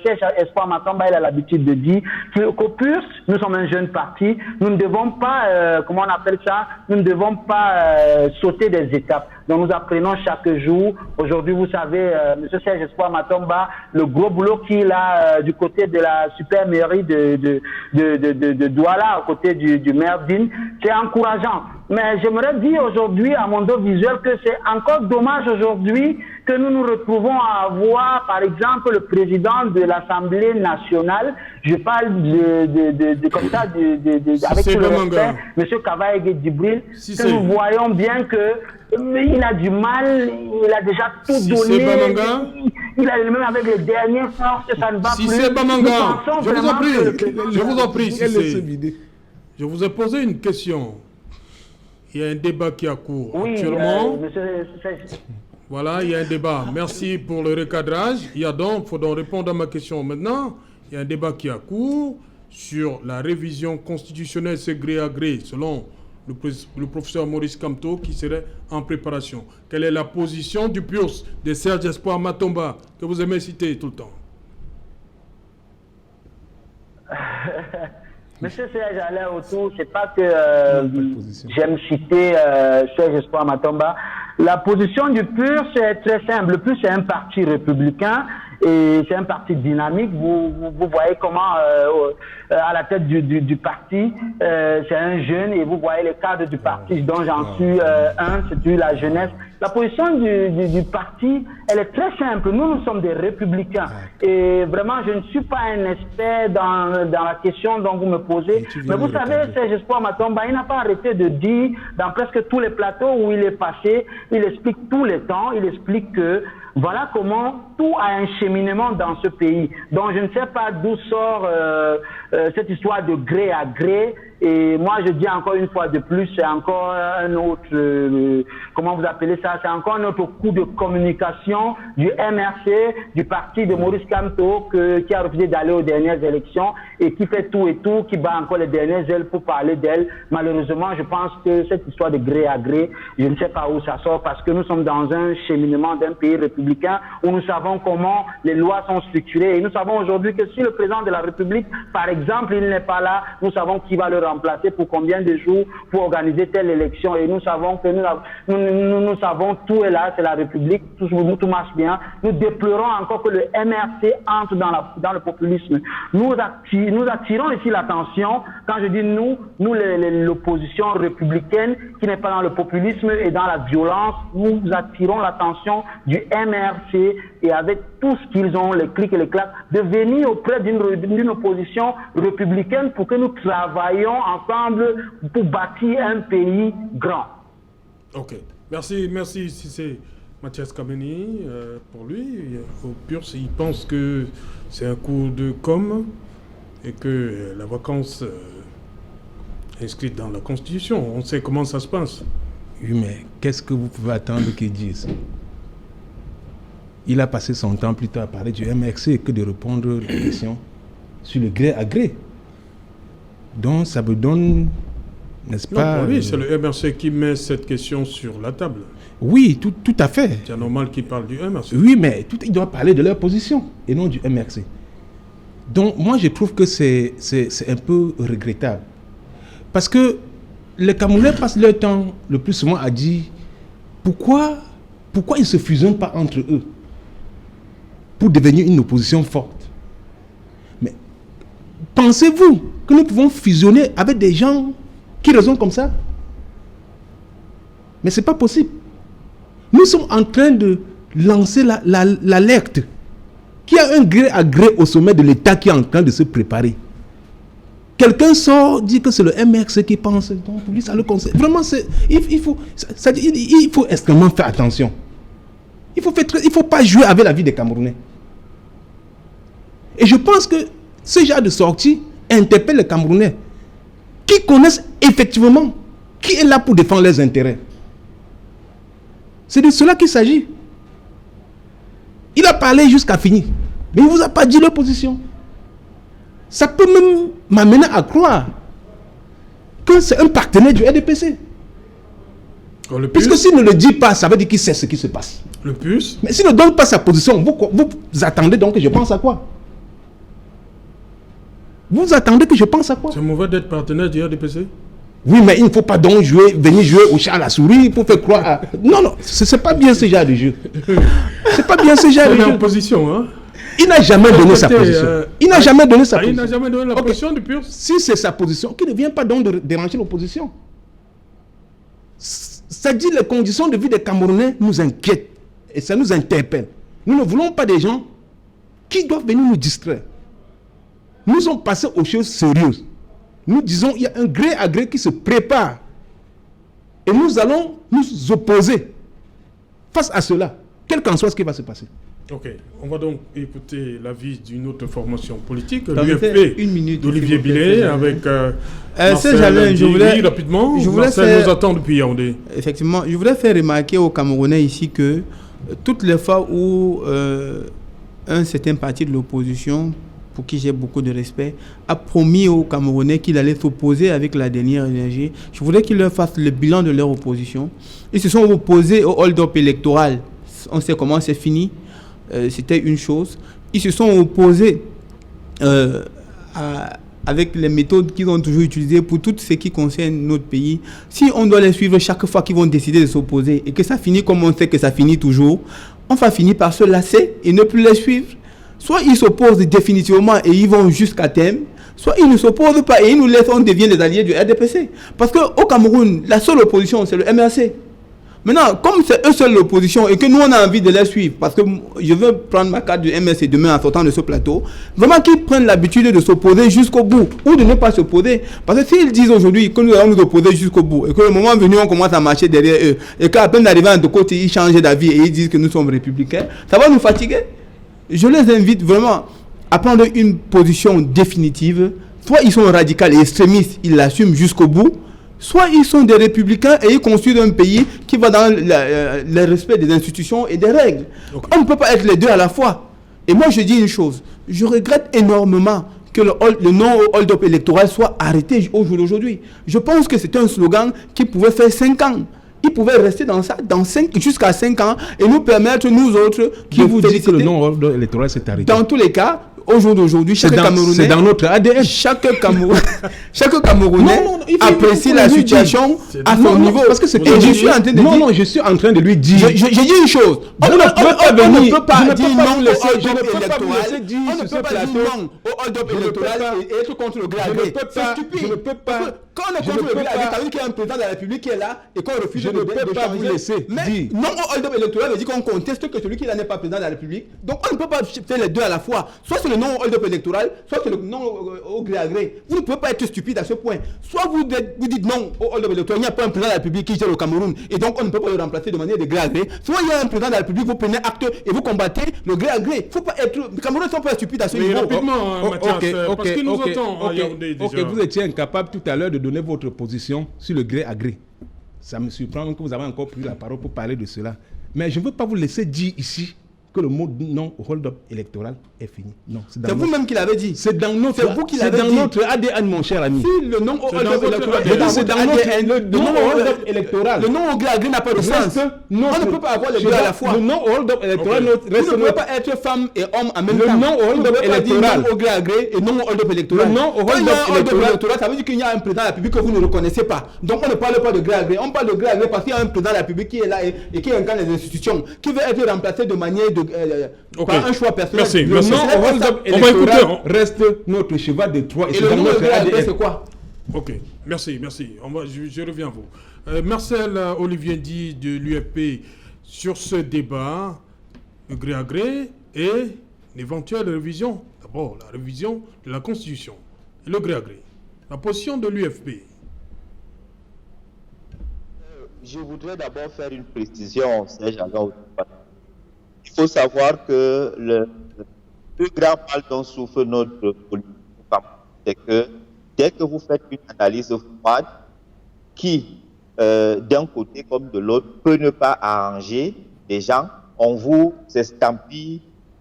Serge Espoir Matomba, il a l'habitude de dire qu'au PURS, nous sommes un jeune parti, nous ne devons pas, comment on appelle ça, nous ne devons pas sauter des étapes. Donc nous apprenons chaque jour. Aujourd'hui, vous savez, M. Serge Espoir Matomba, le gros boulot qu'il a du côté de la super mairie de Douala, à côté du maire Dine, c'est encourageant. Mais j'aimerais dire aujourd'hui à Mondo Visuel que c'est encore dommage aujourd'hui que nous nous retrouvons à avoir, par exemple, le président de l'Assemblée nationale, je parle comme ça, avec tout le respect, M. Kavaïge Djibril, que nous voyons bien que il a du mal, il a déjà tout donné, il a le même avec les dernières forces, ça ne va plus. C'est Bamanga, je vous en prie, je vous ai posé une question. Il y a un débat qui a cours actuellement. Voilà, il y a un débat. Merci pour le recadrage. Il faut donc répondre à ma question maintenant. Il y a un débat qui a cours sur la révision constitutionnelle, c'est gré à gré, selon le professeur Maurice Kamto, qui serait en préparation. Quelle est la position du PURS de Serge Espoir Matomba, que vous aimez citer tout le temps? Monsieur Serge Alain Autour, c'est pas que j'aime citer Serge Espoir Matomba. La position du PURS est très simple. Le PURS c'est un parti républicain et c'est un parti dynamique. Vous voyez comment à la tête du parti, c'est un jeune et vous voyez les cadres du parti dont j'en suis un, c'est la jeunesse. La position du parti, elle est très simple. Nous sommes des républicains. Et vraiment, je ne suis pas un expert dans la question dont vous me posez. Mais vous savez, Serge Espoir Matomba, il n'a pas arrêté de dire, dans presque tous les plateaux où il est passé, il explique tous les temps, il explique que voilà comment tout a un cheminement dans ce pays. Donc je ne sais pas d'où sort cette histoire de gré à gré. Et moi je dis encore une fois de plus, c'est encore un autre, comment vous appelez ça, c'est encore un autre coup de communication du MRC, du parti de Maurice Kamto, qui a refusé d'aller aux dernières élections et qui fait tout et tout, qui bat encore les dernières ailes pour parler d'elle. Malheureusement, je pense que cette histoire de gré à gré, je ne sais pas où ça sort parce que nous sommes dans un cheminement d'un pays républicain où nous savons comment les lois sont structurées et nous savons aujourd'hui que si le président de la République, par exemple, il n'est pas là, nous savons qui va le remplacer pour combien de jours pour organiser telle élection et nous savons que nous savons tout est là, c'est la République, tout marche bien. Nous déplorons encore que le MRC entre dans le populisme. Nous attirons ici l'attention, quand je dis nous l'opposition républicaine qui n'est pas dans le populisme et dans la violence, nous attirons l'attention du MRC et avec tout ce qu'ils ont, les clics et les claques, de venir auprès d'une opposition républicaine pour que nous travaillions ensemble pour bâtir un pays grand. Ok. Merci Cissé Mathias Kameni. Pour lui, au PURS, il pense que c'est un coup de com' et que la vacance inscrite dans la Constitution, on sait comment ça se passe. Oui, mais qu'est-ce que vous pouvez attendre qu'il dise? Il a passé son temps plutôt à parler du MRC que de répondre aux questions sur le gré à gré. Donc ça me donne, n'est-ce pas? Oui, c'est le MRC qui met cette question sur la table. Oui, tout à fait. C'est normal qu'ils parlent du MRC. Oui, mais ils doivent parler de leur position et non du MRC. Donc moi je trouve que c'est un peu regrettable. Parce que les Camerounais passent leur temps le plus souvent à dire pourquoi ils ne se fusionnent pas entre eux pour devenir une opposition forte. Mais pensez-vous que nous pouvons fusionner avec des gens qui raisonnent comme ça? Mais ce n'est pas possible. Nous sommes en train de lancer l'alerte qu'il y a un gré à gré au sommet de l'État qui est en train de se préparer. Quelqu'un sort, dit que c'est le MRC qui pense, donc lui ça le conseille. Vraiment, il faut extrêmement faire attention. Il ne faut pas jouer avec la vie des Camerounais. Et je pense que ce genre de sortie interpelle les Camerounais qui connaissent effectivement qui est là pour défendre leurs intérêts. C'est de cela qu'il s'agit. Il a parlé jusqu'à finir, mais il ne vous a pas dit leur position. Ça peut même m'amener à croire que c'est un partenaire du RDPC. Puisque s'il ne le dit pas, ça veut dire qu'il sait ce qui se passe. Le plus. Mais s'il ne donne pas sa position, vous attendez donc que je pense à quoi? Vous attendez que je pense à quoi? C'est mauvais d'être partenaire du RDPC? Oui, mais il ne faut pas donc venir jouer au chat à la souris pour faire croire à... Non, c'est pas bien ce genre de jeu. C'est pas bien ce genre de jeu. Il est en position, hein? Il n'a jamais donné sa position. Il n'a jamais donné sa position. Il n'a jamais donné la position du PUR. Si c'est sa position, qu'il ne vienne pas donc de déranger l'opposition. Ça dit les conditions de vie des Camerounais nous inquiètent et ça nous interpelle. Nous ne voulons pas des gens qui doivent venir nous distraire. Nous sommes passés aux choses sérieuses. Nous disons il y a un gré à gré qui se prépare et nous allons nous opposer face à cela, quel qu'en soit ce qui va se passer. Ok, on va donc écouter l'avis d'une autre formation politique, l'UFP d'Olivier Billet, avec Marcel Diéry, rapidement. Marcel nous attend depuis Yaoundé. Effectivement, je voudrais faire remarquer aux Camerounais ici que toutes les fois où un certain parti de l'opposition, pour qui j'ai beaucoup de respect, a promis aux Camerounais qu'il allait s'opposer avec la dernière énergie, je voudrais qu'ils leur fassent le bilan de leur opposition. Ils se sont opposés au hold-up électoral. On sait comment c'est fini. C'était une chose. Ils se sont opposés avec les méthodes qu'ils ont toujours utilisées pour tout ce qui concerne notre pays. Si on doit les suivre chaque fois qu'ils vont décider de s'opposer et que ça finit comme on sait que ça finit toujours, on va finir par se lasser et ne plus les suivre. Soit ils s'opposent définitivement et ils vont jusqu'à terme, soit ils ne s'opposent pas et ils nous laissent, on devient des alliés du RDPC. Parce qu'au Cameroun, la seule opposition, c'est le MRC. Maintenant, comme c'est eux seuls l'opposition et que nous on a envie de les suivre, parce que je veux prendre ma carte du MRC demain en sortant de ce plateau, vraiment qu'ils prennent l'habitude de s'opposer jusqu'au bout ou de ne pas s'opposer. Parce que s'ils disent aujourd'hui que nous allons nous opposer jusqu'au bout et que le moment venu on commence à marcher derrière eux et qu'à peine d'arriver de côté ils changent d'avis et ils disent que nous sommes républicains, ça va nous fatiguer. Je les invite vraiment à prendre une position définitive. Soit ils sont radicaux et extrémistes, ils l'assument jusqu'au bout. Soit ils sont des républicains et ils construisent un pays qui va dans le respect des institutions et des règles. Okay. On ne peut pas être les deux à la fois. Et moi, je dis une chose. Je regrette énormément que le non-hold-up électoral soit arrêté au jour d'aujourd'hui. Je pense que c'est un slogan qui pouvait faire 5 ans. Il pouvait rester dans ça jusqu'à 5 ans et nous permettre, nous autres, qui vous dites que le non-hold-up électoral s'est arrêté. Dans tous les cas, au jour d'aujourd'hui, chaque Camerounais, c'est dans notre ADN. Chaque Camerounais apprécie la situation à son niveau. Parce que c'est je suis en train de dire. Je suis en train de lui dire. J'ai dit une chose. On ne peut pas dire non au hold-up électoral. On ne peut pas dire non au hold-up électoral et être contre le gré à gré. C'est stupide. Je ne peux pas. Quand on est contre le gré à gré, ça veut dire qu'il y a un président de la République qui est là et qu'on refuse de changer. Mais non au hold-up électoral veut dire qu'on conteste que celui qui n'est pas président de la République. Donc on ne peut pas faire les deux à la fois. Soit c'est le non au hold-up électoral, soit c'est le non au gré à gré. Vous ne pouvez pas être stupide à ce point. Soit vous dites non au hold-up électoral, il n'y a pas un président de la République qui gère le Cameroun et donc on ne peut pas le remplacer de manière de gré à gré. Soit il y a un président de la République, vous prenez acte et vous combattez le gré à gré. Faut pas être. Les Camerounais ne sont pas stupides à ce niveau. Rapidement, Mathias, parce qu'il nous entend à Yaoundé déjà. Ok, vous étiez incapable tout à l'heure de donner votre position sur le gré à gré. Ça me surprend que vous avez encore pris la parole pour parler de cela. Mais je ne veux pas vous laisser dire ici que le mot non au hold-up électoral est fini. Non, c'est vous-même qui l'avez dit. C'est dans notre, c'est vous qui l'avez dit. C'est dans notre ADN, mon cher ami. Si le non au hold-up électoral, c'est dans notre ADN. Le non au hold-up électoral. Le non au gré à gré n'a pas de sens. On ne peut pas avoir les deux à la fois. Le non au hold-up électoral reste. Vous ne pouvez pas être femme et homme en même temps. Le non au hold-up électoral. Non au gré à gré et non au hold-up électoral. Le non au hold-up électoral, ça veut dire qu'il y a un président de la République que vous ne reconnaissez pas. Donc on ne parle pas de gré à gré. On parle de gré à gré parce qu'il y a un président de la République qui est là et qui incarne les institutions, qui veut être remplacé de manière par un choix personnel. Merci. On va écouter. Reste notre cheval de Troie. Et le nom de ADN, c'est quoi? Ok, merci. Je reviens à vous. Marcel Olivier dit de l'UFP sur ce débat, le gré à gré et l'éventuelle révision. D'abord, la révision de la Constitution. Et le gré à gré. La position de l'UFP. Je voudrais d'abord faire une précision, Serge. Il faut savoir que le plus grand mal dont souffre notre politique, c'est que dès que vous faites une analyse froide qui, d'un côté comme de l'autre, peut ne pas arranger les gens, on vous estampille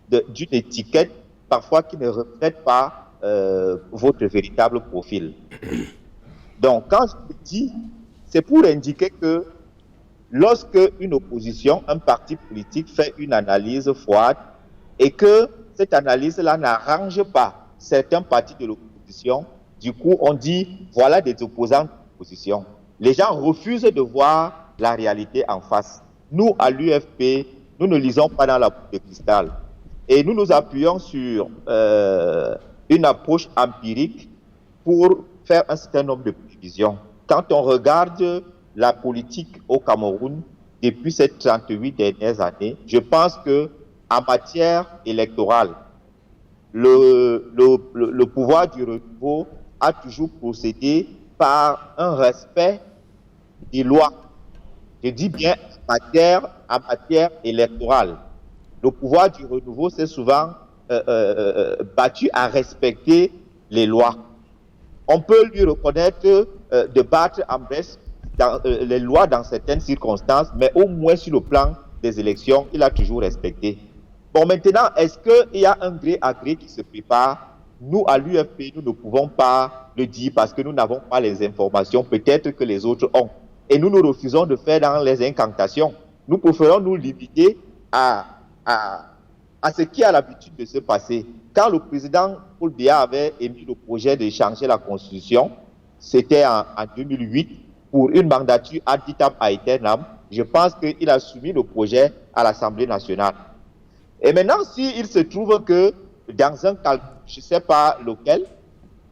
d'une étiquette parfois qui ne reflète pas votre véritable profil. Donc, quand je le dis, c'est pour indiquer que lorsque une opposition, un parti politique fait une analyse froide et que cette analyse-là n'arrange pas certains partis de l'opposition, du coup, on dit, voilà des opposants de l'opposition. Les gens refusent de voir la réalité en face. Nous, à l'UFP, nous ne lisons pas dans la boule de cristal. Et nous nous appuyons sur une approche empirique pour faire un certain nombre de prévisions. Quand on regarde la politique au Cameroun depuis ces 38 dernières années, je pense que en matière électorale, le pouvoir du renouveau a toujours procédé par un respect des lois. Je dis bien en matière électorale. Le pouvoir du renouveau s'est souvent battu à respecter les lois. On peut lui reconnaître de battre en brèche les lois dans certaines circonstances, mais au moins sur le plan des élections, il a toujours respecté. Bon, maintenant, est-ce qu'il y a un gré à gré qui se prépare? Nous, à l'UFP, nous ne pouvons pas le dire parce que nous n'avons pas les informations, peut-être que les autres ont. Et nous nous refusons de faire dans les incantations. Nous préférons nous limiter à ce qui a l'habitude de se passer. Quand le président Paul Biya avait émis le projet de changer la Constitution, c'était en 2008, pour une mandature ad vitam aeternam, je pense qu'il a soumis le projet à l'Assemblée nationale. Et maintenant, s'il se trouve que dans un calcul, je ne sais pas lequel,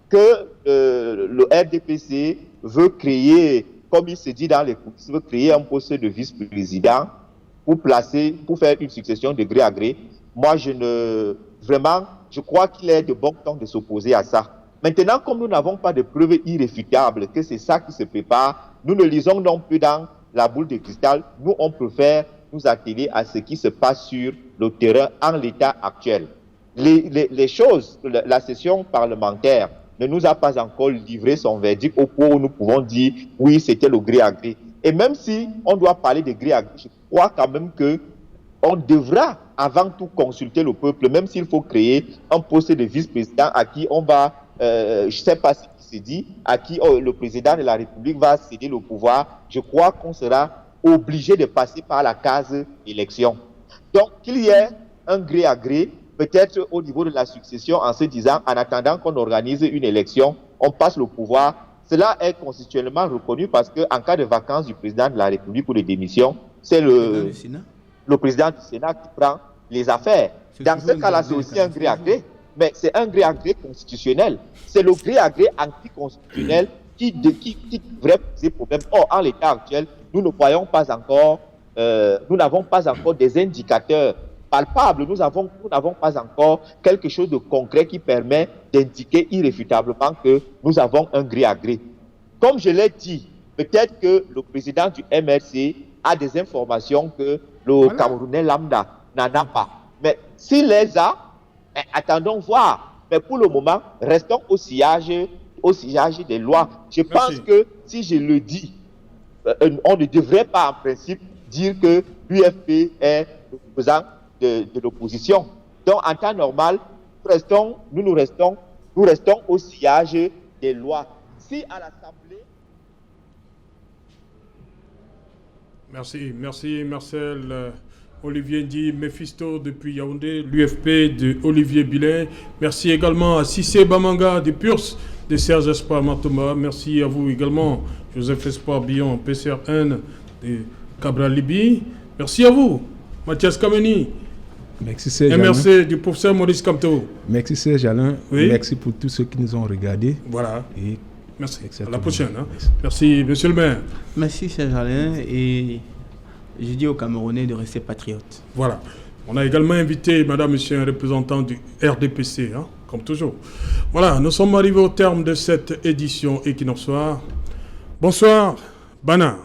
que le RDPC veut créer, comme il se dit dans les coulisses, veut créer un poste de vice-président pour faire une succession de gré à gré. Moi, je crois qu'il est de bon temps de s'opposer à ça. Maintenant, comme nous n'avons pas de preuves irréfutables que c'est ça qui se prépare, nous ne lisons non plus dans la boule de cristal. Nous, on préfère nous atteler à ce qui se passe sur le terrain en l'état actuel. Les choses, la session parlementaire ne nous a pas encore livré son verdict au point où nous pouvons dire oui, c'était le gré à gré. Et même si on doit parler de gré à gré, je crois quand même que on devra avant tout consulter le peuple, même s'il faut créer un poste de vice-président à qui on va, je ne sais pas ce qui se dit, à qui le président de la République va céder le pouvoir. Je crois qu'on sera obligé de passer par la case élection. Donc, qu'il y ait un gré à gré, peut-être au niveau de la succession, en se disant, en attendant qu'on organise une élection, on passe le pouvoir. Cela est constitutionnellement reconnu parce qu'en cas de vacances du président de la République ou de démission, c'est le président du Sénat qui prend les affaires. Dans ce cas-là, c'est aussi un gré à gré, mais c'est un gré à gré constitutionnel. C'est le gré à gré anticonstitutionnel qui devrait poser problème. Or, en l'état actuel, nous ne voyons pas encore, nous n'avons pas encore des indicateurs palpables, nous n'avons pas encore quelque chose de concret qui permet d'indiquer irréfutablement que nous avons un gré à gré. Comme je l'ai dit, peut-être que le président du MRC a des informations que le Camerounais lambda n'en a pas. Mais s'il les a, attendons voir. Mais pour le moment, restons au sillage des lois. Je pense que si je le dis, on ne devrait pas en principe dire que l'UFP est l'opposant de l'opposition. Donc en temps normal, nous restons au sillage des lois. Si à l'Assemblée... Merci Marcel. Olivier Ndi, Mephisto depuis Yaoundé, l'UFP de Olivier Bilin. Merci également à Cissé Bamanga de Purs, de Serge Espoir Matoma. Merci à vous également, Joseph Espoir Billon, PCRN de Cabral Libi. Merci à vous, Mathias Kameni. Merci Serge Alain. MRC du professeur Maurice Kamto. Merci Serge Alain. Oui. Merci pour tous ceux qui nous ont regardés. Voilà. Et merci. À la prochaine. Merci, monsieur le maire. Merci Serge Alain. Et je dis aux Camerounais de rester patriotes. Voilà. On a également invité, madame, monsieur, un représentant du RDPC, comme toujours. Voilà, nous sommes arrivés au terme de cette édition Equinox Soir. Bonsoir, Bana.